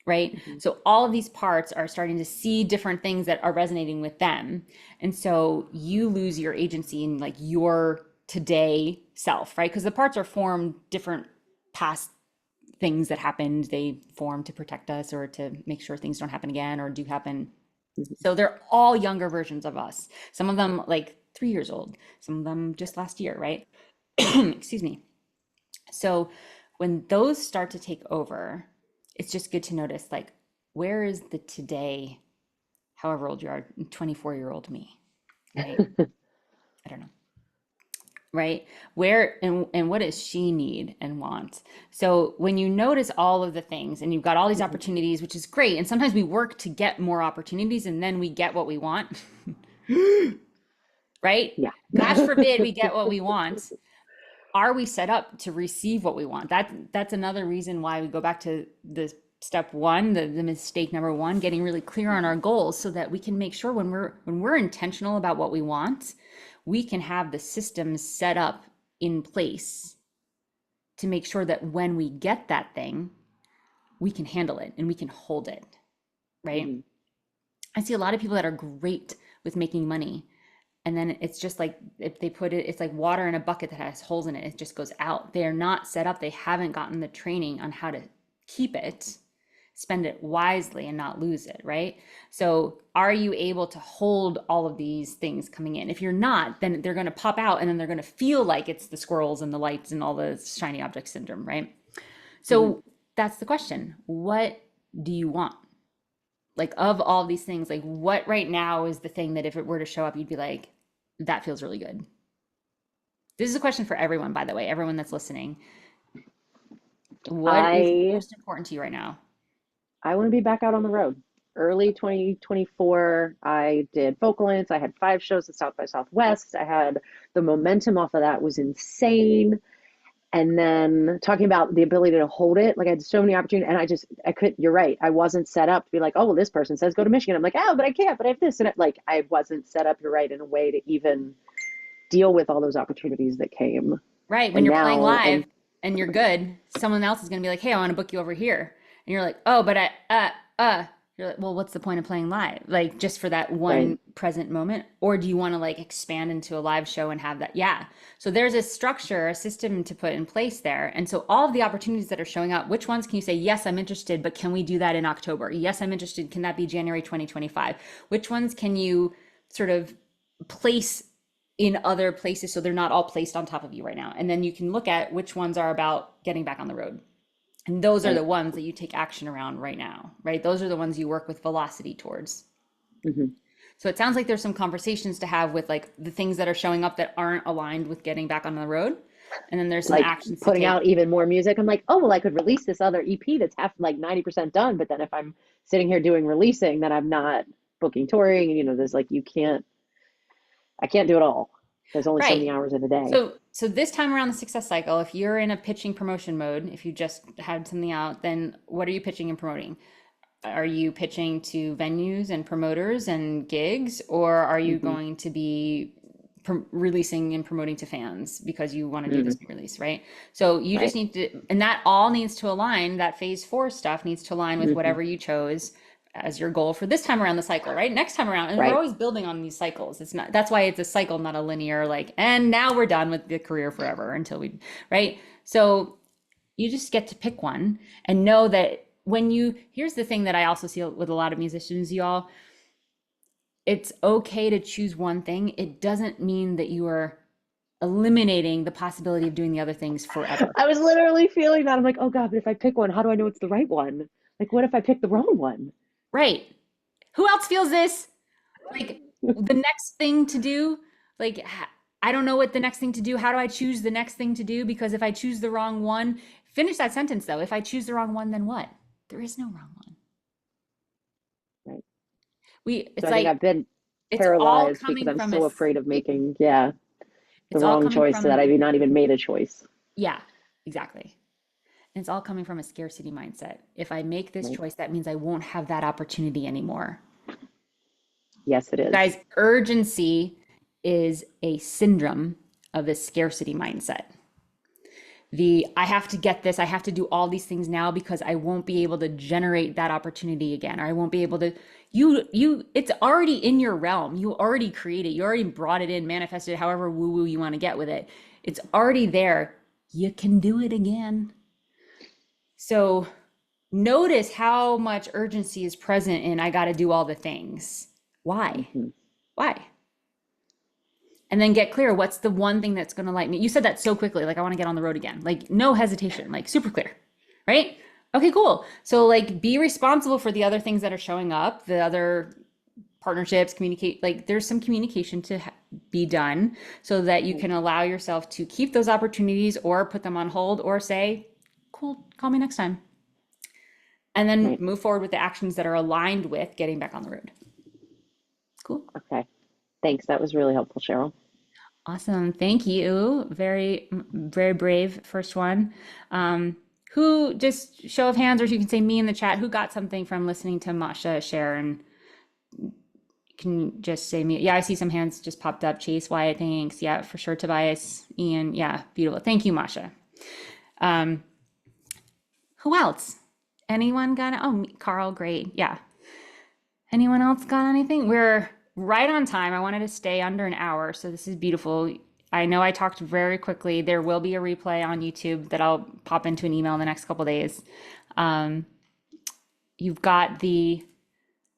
right? Mhm. So all of these parts are starting to see different things that are resonating with them. And so you lose your agency in like your today self, right? Because the parts are formed different past things that happened. They form to protect us or to make sure things don't happen again or do happen. Mhm. So they're all younger versions of us. Some of them like 3 years old, some of them just last year, right? Excuse me. So when those start to take over, it's just good to notice like, where is the today however old you are, 24-year-old me, right? I don't know. Right? Where and what does she need and want? So when you notice all of the things and you've got all these Mhm. opportunities, which is great, and sometimes we work to get more opportunities and then we get what we want, right? Yeah. God forbid we get what we want. Are we set up to receive what we want? That's another reason why we go back to the step one, the mistake number one, getting really clear on our goals so that we can make sure when we're intentional about what we want, we can have the systems set up in place to make sure that when we get that thing, we can handle it and we can hold it, right? Mhm. I see a lot of people that are great with making money. And then it's just like if they put it, it's like water in a bucket that has holes in it. It just goes out. They're not set up. They haven't gotten the training on how to keep it, spend it wisely and not lose it, right? So are you able to hold all of these things coming in? If you're not, then they're going to pop out and then they're going to feel like it's the squirrels and the lights and all the shiny object syndrome, right? Mhm. So that's the question. What do you want? Like of all these things, like what right now is the thing that if it were to show up, you'd be like, that feels really good. This is a question for everyone, by the way, everyone that's listening. What is I most important to you right now? I want to be back out on the road. Early 2024, I did Vocalence. I had 5 shows at South by Southwest. I had the momentum off of that was insane. And then talking about the ability to hold it, like I had so many opportunities, and I could. You're right. I wasn't set up to be like, oh, well, this person says go to Michigan. I'm like, oh, but I can't. But I have this, and like I wasn't set up. You're right, in a way to even deal with all those opportunities that came. Right. When And you're playing now, live and and you're good, someone else is going to be like, hey, I want to book you over here. And you're like, oh, but you're like, well, what's the point of playing live? Like just for that right, one present moment? Or do you want to like expand into a live show and have that? Yeah. So there's a structure, a system to put in place there. And so all of the opportunities that are showing up, which ones can you say, yes, I'm interested, but can we do that in October? Yes, I'm interested. Can that be January 2025? Which ones can you sort of place in other places so they're not all placed on top of you right now? And then you can look at which ones are about getting back on the road. And those are right. the ones that you take action around right now, right? Those are the ones you work with velocity towards. Mhm. So it sounds like there's some conversations to have with like the things that are showing up that aren't aligned with getting back on the road. And then there's some Like actions to putting take. out even more music. I'm like, oh, well, I could release this other EP that's half like 90% done. But then if I'm sitting here doing releasing, then I'm not booking touring. There's like, I can't do it all. There's only so many Right. hours in a day. So this time around the success cycle, if you're in a pitching promotion mode, if you just had something out, then what are you pitching and promoting? Are you pitching to venues and promoters and gigs, or are you Hmm. going to be releasing and promoting to fans because you want to do Hmm. this new release, right? So you just Right. need to, and that all needs to align, that phase four stuff needs to align with Hmm. whatever you chose as your goal for this time around the cycle, right? Next time around, and we're Right. always building on these cycles. It's not, that's why it's a cycle, not a linear, like, and now we're done with the career forever until we, right? So you just get to pick one and know that when you, here's the thing that I also see with a lot of musicians, y'all, it's okay to choose one thing. It doesn't mean that you are eliminating the possibility of doing the other things forever. I was literally feeling that. I'm like, oh God, but if I pick one, how do I know it's the right one? Like, what if I pick the wrong one? Right. Who else feels this? Like the next thing to do, like I don't know what the next thing to do. How do I choose the next thing to do? Because if I choose the wrong one, finish that sentence though. If I choose the wrong one, then what? There is no wrong one. Right. So It's I think like I've been it's all paralyzed because coming I'm from a so afraid of making, yeah, the it's all wrong coming choice so that from I've not even made a choice. yeah, exactly. And it's all coming from a scarcity mindset. If I make this Right. choice, that means I won't have that opportunity anymore. Yes, it is. Guys, urgency is a syndrome of the scarcity mindset. The I have to get this, I have to do all these things now because I won't be able to generate that opportunity again, or I won't be able to it's already in your realm. You already created, you already brought it in, manifested however woo-woo you want to get with it. It's already there. You can do it again. So notice how much urgency is present in I got to do all the things. Why? Hmm. Why? And then get clear what's the one thing that's going to light me. You said that so quickly, like I want to get on the road again. Like no hesitation, like super clear. Right? Okay, cool. So like be responsible for the other things that are showing up, the other partnerships, communicate, like there's some communication to be done so that you Right. can allow yourself to keep those opportunities or put them on hold or say, cool, call me next time. And then Right. move forward with the actions that are aligned with getting back on the road. Cool. Okay. Thanks. That was really helpful, Cheryl. Awesome. Thank you. Very, very brave first one. Who, just show of hands, or you can say me in the chat, who got something from listening to Masha share, and can just say me. Yeah, I see some hands just popped up. Chase, Wyatt, thanks. Yeah, for sure. Tobias, Ian. Yeah, beautiful. Thank you, Masha. Um, who else? Anyone got it? Oh, Carl, great. Yeah. Anyone else got anything? We're right on time. I wanted to stay under an hour, so this is beautiful. I know I talked very quickly. There will be a replay on YouTube that I'll pop into an email in the next couple days. Um, you've got the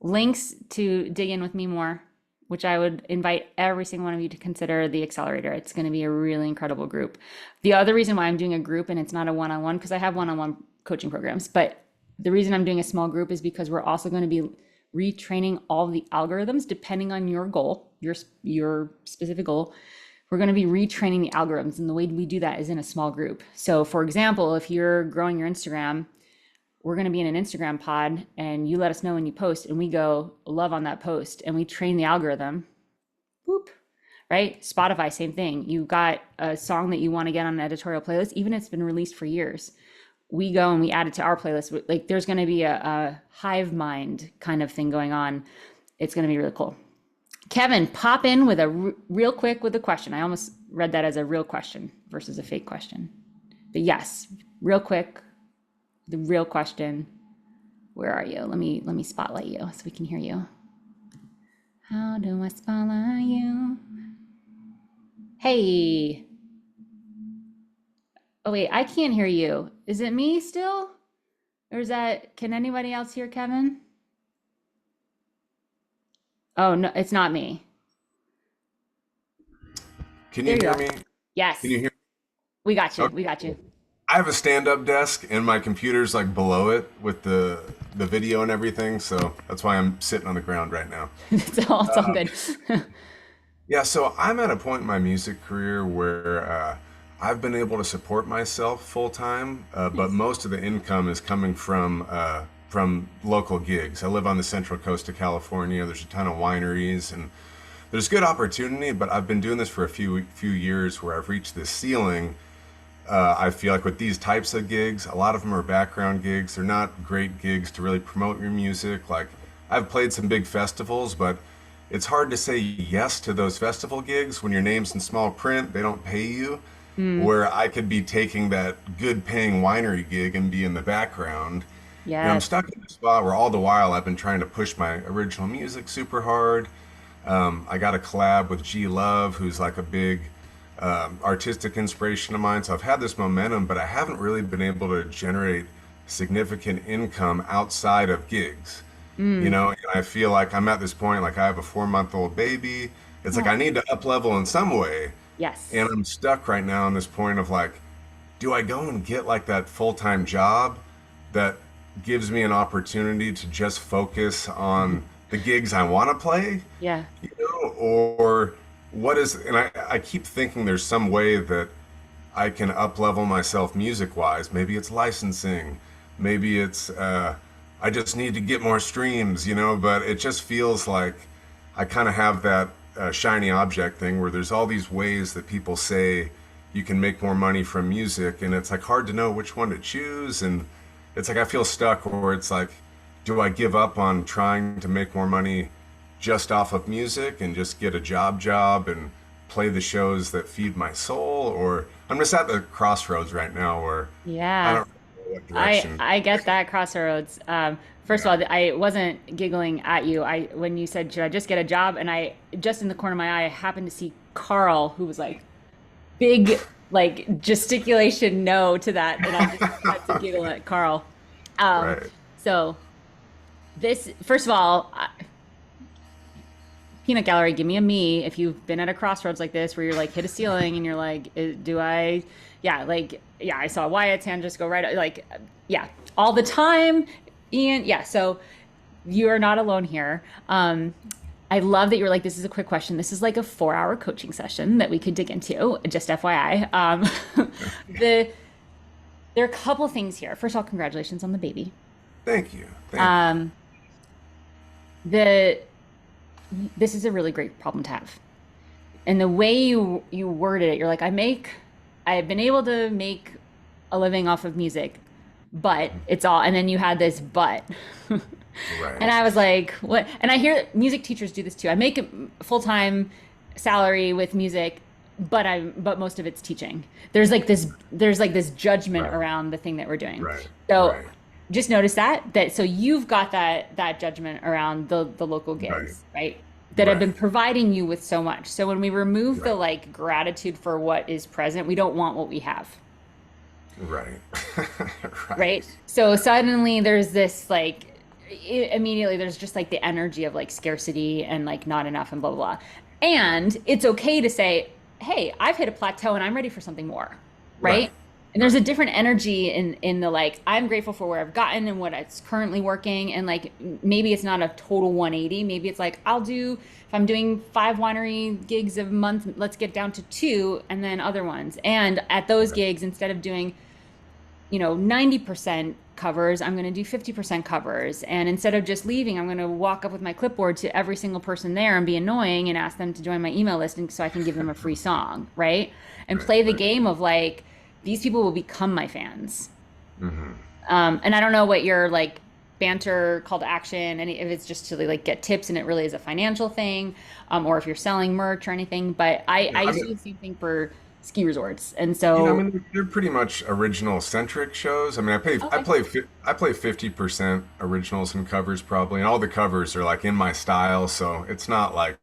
links to dig in with me more, which I would invite every single one of you to consider the accelerator. It's going to be a really incredible group. The other reason why I'm doing a group and it's not a one-on-one, because I have one-on-one coaching programs, but the reason I'm doing a small group is because we're also going to be retraining all the algorithms depending on your goal, your specific goal. We're going to be retraining the algorithms, and the way we do that is in a small group. So for example, if you're growing your Instagram, we're going to be in an Instagram pod and you let us know when you post and we go love on that post and we train the algorithm. Whoop. Right? Spotify, same thing. You got a song that you want to get on an editorial playlist, even if it's been released for years. We go and we add it to our playlist. Like there's going to be a hive mind kind of thing going on. It's going to be really cool. Kevin, pop in with real quick with a question. I almost read that as a real question versus a fake question. But yes, real quick, the real question. Where are you? Let me spotlight you so we can hear you. How do I spotlight you? Hey. Oh wait, I can't hear you. Is it me still? Or is that, can anybody else hear Kevin? Oh no, it's not me. Can There you you hear are. me? Can you Yes, hear? we got you. Okay. We got you. I have a stand-up desk and my computer's like below it with the video and everything, so that's why I'm sitting on the ground right now. It's all good. Yeah, so I'm at a point in my music career where I've been able to support myself full time, but Nice. most of the income is coming from local gigs. I live on the central coast of California. There's a ton of wineries and there's good opportunity, but I've been doing this for a few years where I've reached this ceiling. I feel like with these types of gigs, a lot of them are background gigs. They're not great gigs to really promote your music. Like I've played some big festivals, but it's hard to say yes to those festival gigs when your name's in small print, they don't pay you. Mm, Where I could be taking that good paying winery gig and be in the background. And I'm yes. stuck in a spot where all the while I've been trying to push my original music super hard. I got a collab with G Love, who's like a big artistic inspiration of mine. So I've had this momentum, but I haven't really been able to generate significant income outside of gigs. You Mm. know, and I feel like I'm at this point, like I have a 4-month-old baby. It's like Oh, I need to up level in some way. And yes. I'm stuck right now on this point of like, do I go and get like that full-time job that gives me an opportunity to just focus on the gigs I want to play? Yeah. You know, or what is, and I keep thinking there's some way that I can up level myself music wise. Maybe it's licensing, maybe it's I just need to get more streams, you know, but it just feels like I kind of have that shiny object thing where there's all these ways that people say you can make more money from music, and it's like hard to know which one to choose. And it's like I feel stuck, or it's like, do I give up on trying to make more money just off of music and just get a job and play the shows that feed my soul? Or I'm just at the crossroads right now where I Yeah. don't know what I direction. I get that crossroads. First Yeah, of all, I wasn't giggling at you. I when you said, "Should I just get a job?" and I just in the corner of my eye, I happened to see Carl, who was like big, like gesticulation no to that, and I just had to giggle at Carl. Um, right. so this, first of all, peanut gallery, give me a me if you've been at a crossroads like this where you're like hit a ceiling and you're like, do I, yeah, like, yeah, I saw Wyatt's hand just go right, like, yeah, all the time. Ian, yeah, so you are not alone here. I love that you're like, this is a quick question. This is like a 4 hour coaching session that we could dig into, just FYI. The There are a couple things here. First of all, congratulations on the baby. Thank you. Thank you. Um, the This is a really great problem to have. And the way you worded it, you're like, I have been able to make a living off of music, but it's all, and then you had this but. Right. And I was like, what? And I hear music teachers do this too. I make a full-time salary with music, but most of it's teaching. There's like this judgment Right. around the thing that we're doing. Right. So Right. just notice that so you've got that judgment around the local Right. gigs, right? That have been Right. providing you with so much. So when we remove the Right. like gratitude for what is present, we don't want what we have. Right. Right? Right. So suddenly there's this like immediately there's just like the energy of like scarcity and like not enough and blah blah blah. And it's okay to say, "Hey, I've hit a plateau and I'm ready for something more." Right? Right. And there's a different energy in the like I'm grateful for where I've gotten and what it's currently working, and like maybe it's not a total 180. Maybe it's like I'll do if I'm doing 5 winery gigs a month, let's get down to 2 and then other ones. And at those Right. gigs, instead of doing 90% covers, I'm going to do 50% covers. And instead of just leaving, I'm going to walk up with my clipboard to every single person there and be annoying and ask them to join my email list and so I can give them a free song, right? And Right. play the Right. game of like, these people will become my fans. Hmm. And I don't know what your like banter call to action, and if it's just to like get tips and it really is a financial thing, or if you're selling merch or anything. But I I used to mean, do the same thing for ski resorts. And I so, mean, they're pretty much original centric shows. I mean, okay, I play 50% originals and covers probably, and all the covers are like in my style, so it's not like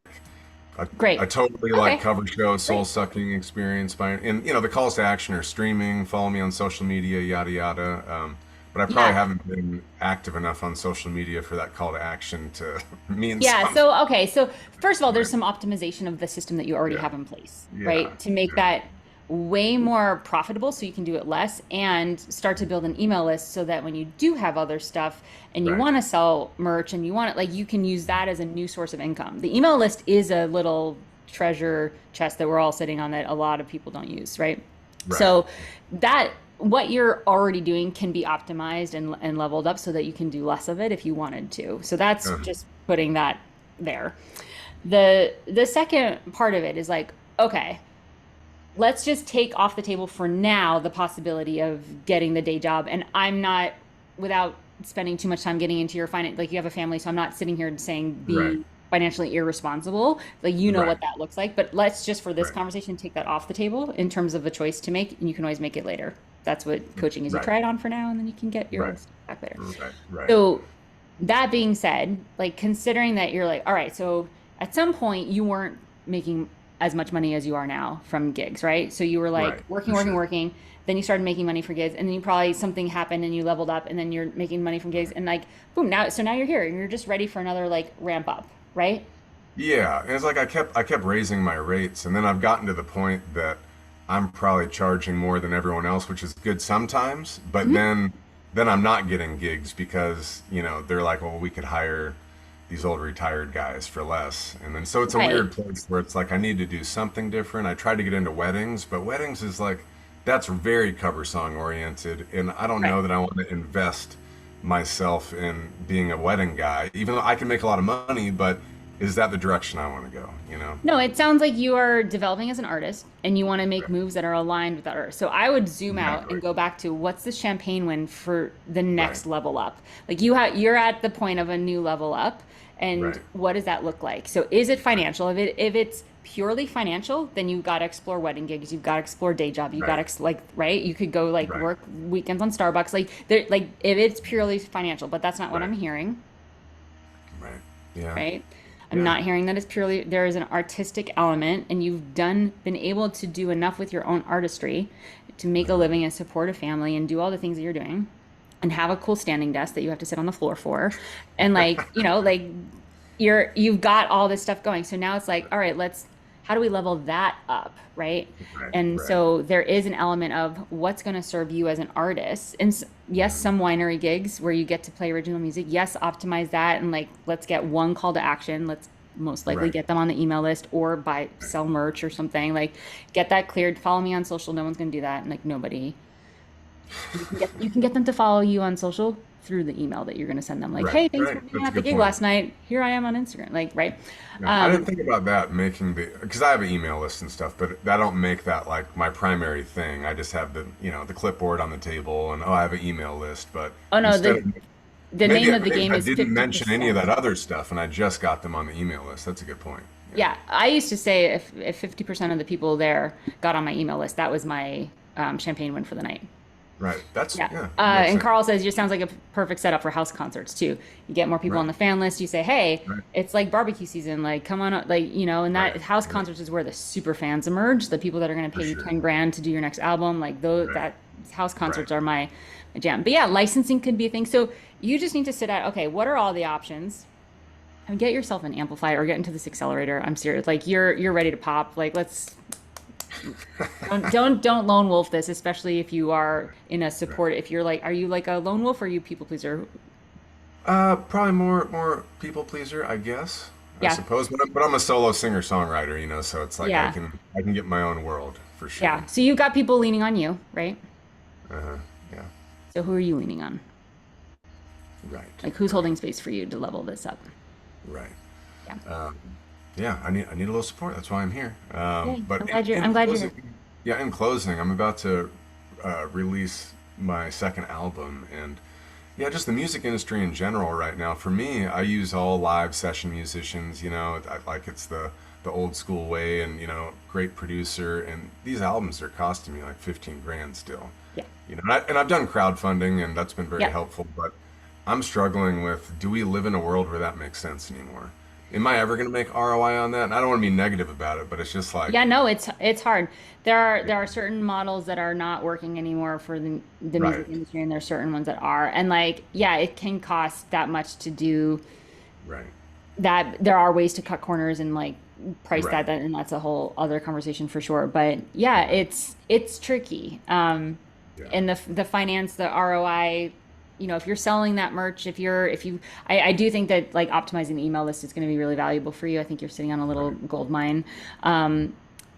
a great. totally like Okay, cover show soul great. sucking experience by, and the calls to action are streaming, follow me on social media, yada yada. But I probably Yeah. haven't been active enough on social media for that call to action to mean Yeah. something. So, okay. So, first of all, there's Right. some optimization of the system that you already Yeah. have in place, Yeah. right? To make Yeah. that way more profitable so you can do it less and start to build an email list so that when you do have other stuff and you Right. want to sell merch and you want it, like you can use that as a new source of income. The email list is a little treasure chest that we're all sitting on that a lot of people don't use, right? Right. So, that what you're already doing can be optimized and leveled up so that you can do less of it if you wanted to. So that's Uh, just putting that there. The second part of it is like, okay, let's just take off the table for now the possibility of getting the day job. And I'm not, without spending too much time getting into your finance, like you have a family, so I'm not sitting here saying right. be financially irresponsible. Like you know Right. what that looks like. But let's just for this Right. conversation take that off the table in terms of a choice to make, and you can always make it later. That's what coaching is. You Right. try it on for now, and then you can get your Right. old stuff back later. Right. Right. So that being said, like considering that you're like, all right, so at some point you weren't making as much money as you are now from gigs, right? So you were like Right. working, For working, sure. working. Then you started making money for gigs, and then you probably something happened and you leveled up, and then you're making money from gigs, and like boom, now you're here and you're just ready for another like ramp up, right? Yeah, and it's like I kept raising my rates, and then I've gotten to the point that I'm probably charging more than everyone else, which is good sometimes, but Mhm. then I'm not getting gigs because, they're like, well, we could hire these old retired guys for less. And then so it's a Right. weird place where it's like I need to do something different. I tried to get into weddings, but weddings is like that's very cover song oriented, and I don't Right. know that I want to invest myself in being a wedding guy, even though I can make a lot of money, but is that the direction I want to go, you know? No, it sounds like you are developing as an artist and you want to make moves that are aligned with that art. So I would zoom out and Exactly. go back to what's the champagne win for the Right. next level up? Like you're at the point of a new level up, and Right. what does that look like? So is it financial? If it's purely financial, then you've got to explore wedding gigs, you've got to explore day job, you've got Right. to like right, you could go like Right. work weekends on Starbucks, like there like if it's purely financial, but that's not what I'm Right. hearing, Right. Yeah. right? I'm Yeah. not hearing that it's purely there is an artistic element, and you've been able to do enough with your own artistry to make a living and support a family and do all the things that you're doing and have a cool standing desk that you have to sit on the floor for. And like, like you've got all this stuff going. So now it's like, all right, how do we level that up, right? Right. And Right. so there is an element of what's going to serve you as an artist. And yes, some winery gigs where you get to play original music. Yes, optimize that and like let's get one call to action. Let's most likely Right. get them on the email list or buy sell merch or something. Like get that cleared. Follow me on social. No one's gonna do that. And like nobody you can get them to follow you on social through the email that you're gonna send them. Like, Right. hey, thanks for Right. being That's a at the good gig point. last night. Here I am on Instagram. Like, right. Yeah, I didn't Um, think about that making the because I have an email list and stuff, but I don't make that like my primary thing. I just have the clipboard on the table and oh, I have an email list. But oh no, instead of the maybe name of the maybe game I is didn't mention any of 50%. that other stuff, and I just got them on the email list. That's a good point. Yeah. Yeah, I used to say if 50% of the people there got on my email list, that was my champagne win for the night. Right. That's Yeah. yeah. Makes And sense. Carl says, just sounds like a perfect setup for house concerts too. You get more people on Right. the fan list. You say, hey, Right. it's like barbecue season. Like, come on, like, and Right. that house Right. concerts is where the super fans emerge. The people that are going to For pay you sure. 10 grand to do your next album. Like, those, Right. that house Right. concerts are my jam. But yeah, licensing could be a thing. So you just need to sit at, okay, what are all the options? And get yourself an amplifier or get into this accelerator. I'm serious. Like you're ready to pop. Like let's don't lone wolf this, especially if you are in a Right. support. If you're like, are you like a lone wolf or are you people pleaser? Probably more people pleaser, I guess. I Yeah, suppose, but I'm a solo singer songwriter, so it's like I yeah, can I can get my own world for yeah. sure. So you've got people leaning on you, right? Uh-huh. Yeah. So who are you leaning on? Right. Like who's Right. holding space for you to level this up? Right. Yeah. Um, yeah, I need a little support. That's why I'm here. Yay. But I'm glad you're. I'm glad you're here. in closing, I'm about to release my second album, and yeah, just the music industry in general right now. For me, I use all live session musicians. Like it's the old school way, and great producer. And these albums are costing me like 15 grand still. Yeah. And I've done crowdfunding, and that's been very Yeah. helpful. But I'm struggling with, do we live in a world where that makes sense anymore? Am I ever going to make ROI on that? And I don't want to be negative about it, but it's just like, Yeah, no, it's hard. There are certain models that are not working anymore for the music right, industry, and there's certain ones that are. And like, yeah, it can cost that much to do right, that. There are ways to cut corners and like price right, and that's a whole other conversation for sure. But yeah, right, it's tricky. yeah, And the finance, the ROI, if you're selling that merch, I do think that like optimizing the email list is going to be really valuable for you. I think you're sitting on a little right, gold mine.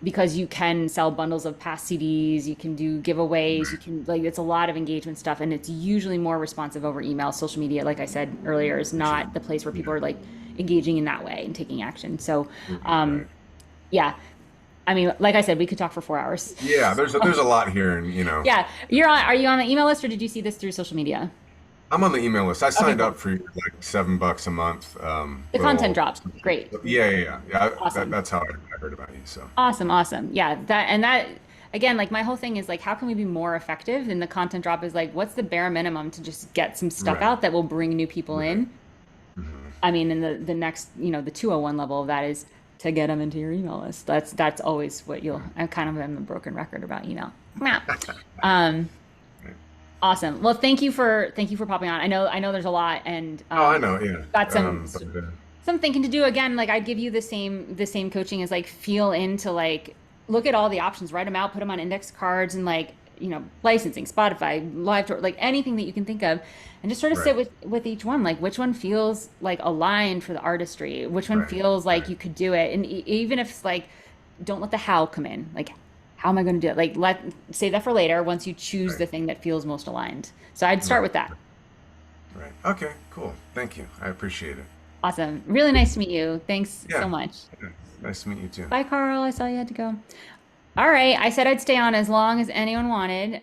Because you can sell bundles of past CDs, you can do giveaways, you right, can like it's a lot of engagement stuff, and it's usually more responsive over email. Social media, like I said earlier, is for sure. not the place where Yeah, people are like engaging in that way and taking action. So, right, um, right. yeah, I mean, like I said, we could talk for 4 hours. Yeah, there's a lot here, and Yeah, you're on. Are you on the email list, or did you see this through social media? I'm on the email list. I Okay, signed cool. up for like $7 a month. The content Little, dropped. Great. yeah, yeah, yeah. Yeah, Awesome. that's how I heard about you. So Awesome. Awesome. Yeah. That again, like my whole thing is like, how can we be more effective? And the content drop is like, what's the bare minimum to just get some stuff right, out that will bring new people right. in? Hmm. I mean, and the next, the 201 level of that is to get them into your email list. That's always what I kind of am a broken record about email. Meow. Um, awesome. Well, thank you for popping on. I know there's a lot and Oh, I know. Yeah. got some But some thinking to do. Again, like I'd give you the same coaching as like feel into like look at all the options, write them out, put them on index cards, and like licensing, Spotify, live tour, like anything that you can think of, and just sort of sit right, with each one, like which one feels like aligned for the artistry, which one right, feels like right, you could do it, and even if it's like don't let the how come in, like how am I going to do it? Like let save that for later once you choose right, the thing that feels most aligned. So I'd start right, with that. right. Okay, cool. Thank you. I appreciate it. Awesome. Really nice to meet you. Thanks so Yeah. much. Yeah. Nice to meet you too. Bye, Carl. I saw you had to go. All right. I said I'd stay on as long as anyone wanted.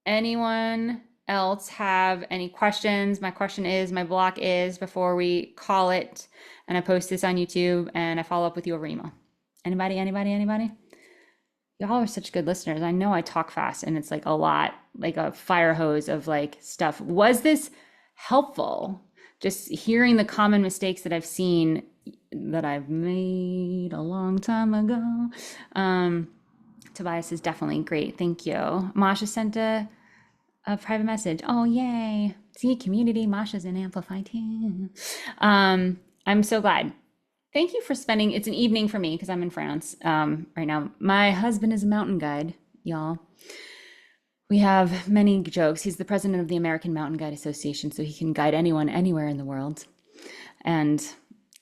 Anyone else have any questions? My block is before we call it, and I post this on YouTube and I follow up with you over email. Anybody, anybody, anybody? Y'all are such good listeners. I know I talk fast and it's like a lot, like a fire hose of like stuff. Was this helpful? Just hearing the common mistakes that I've seen that I've made a long time ago. Um, Tobias is definitely great. Thank you. Masha sent a private message. Oh, yay. See, community. Masha's in Amplify too. I'm so glad. Thank you for spending. It's an evening for me because I'm in France right now. My husband is a mountain guide, y'all. We have many jokes. He's the president of the American Mountain Guide Association, so he can guide anyone anywhere in the world. And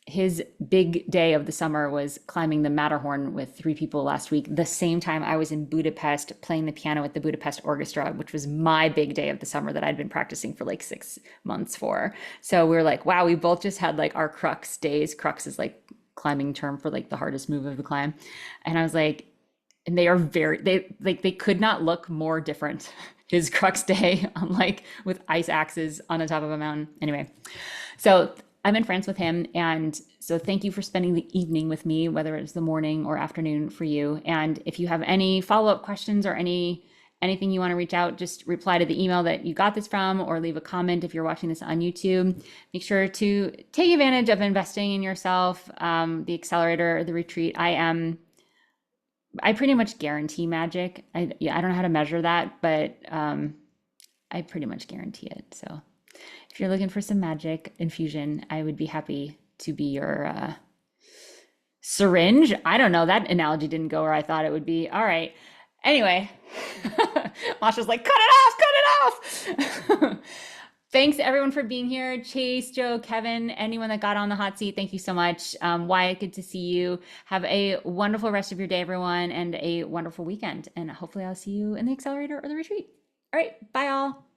his big day of the summer was climbing the Matterhorn with 3 people last week, the same time I was in Budapest playing the piano with the Budapest Orchestra, which was my big day of the summer that I'd been practicing for like 6 months for. So we were like, wow, we both just had like our crux days. Crux is like climbing term for like the hardest move of the climb. And I was like, and they are they could not look more different. His crux day on like with ice axes on the top of a mountain. Anyway, so I'm in France with him. And so thank you for spending the evening with me, whether it's the morning or afternoon for you. And if you have any follow-up questions or anything you want to reach out, just reply to the email that you got this from or leave a comment if you're watching this on YouTube. Make sure to take advantage of investing in yourself, the accelerator, the retreat. I pretty much guarantee magic. Yeah, I don't know how to measure that, but I pretty much guarantee it. So if you're looking for some magic infusion, I would be happy to be your syringe. I don't know. That analogy didn't go where I thought it would be. All right. Anyway, Masha's like, cut it off. Thanks everyone for being here. Chase, Joe, Kevin, anyone that got on the hot seat, thank you so much. Wyatt, good to see you. Have a wonderful rest of your day, everyone, and a wonderful weekend. And hopefully I'll see you in the accelerator or the retreat. All right, bye all.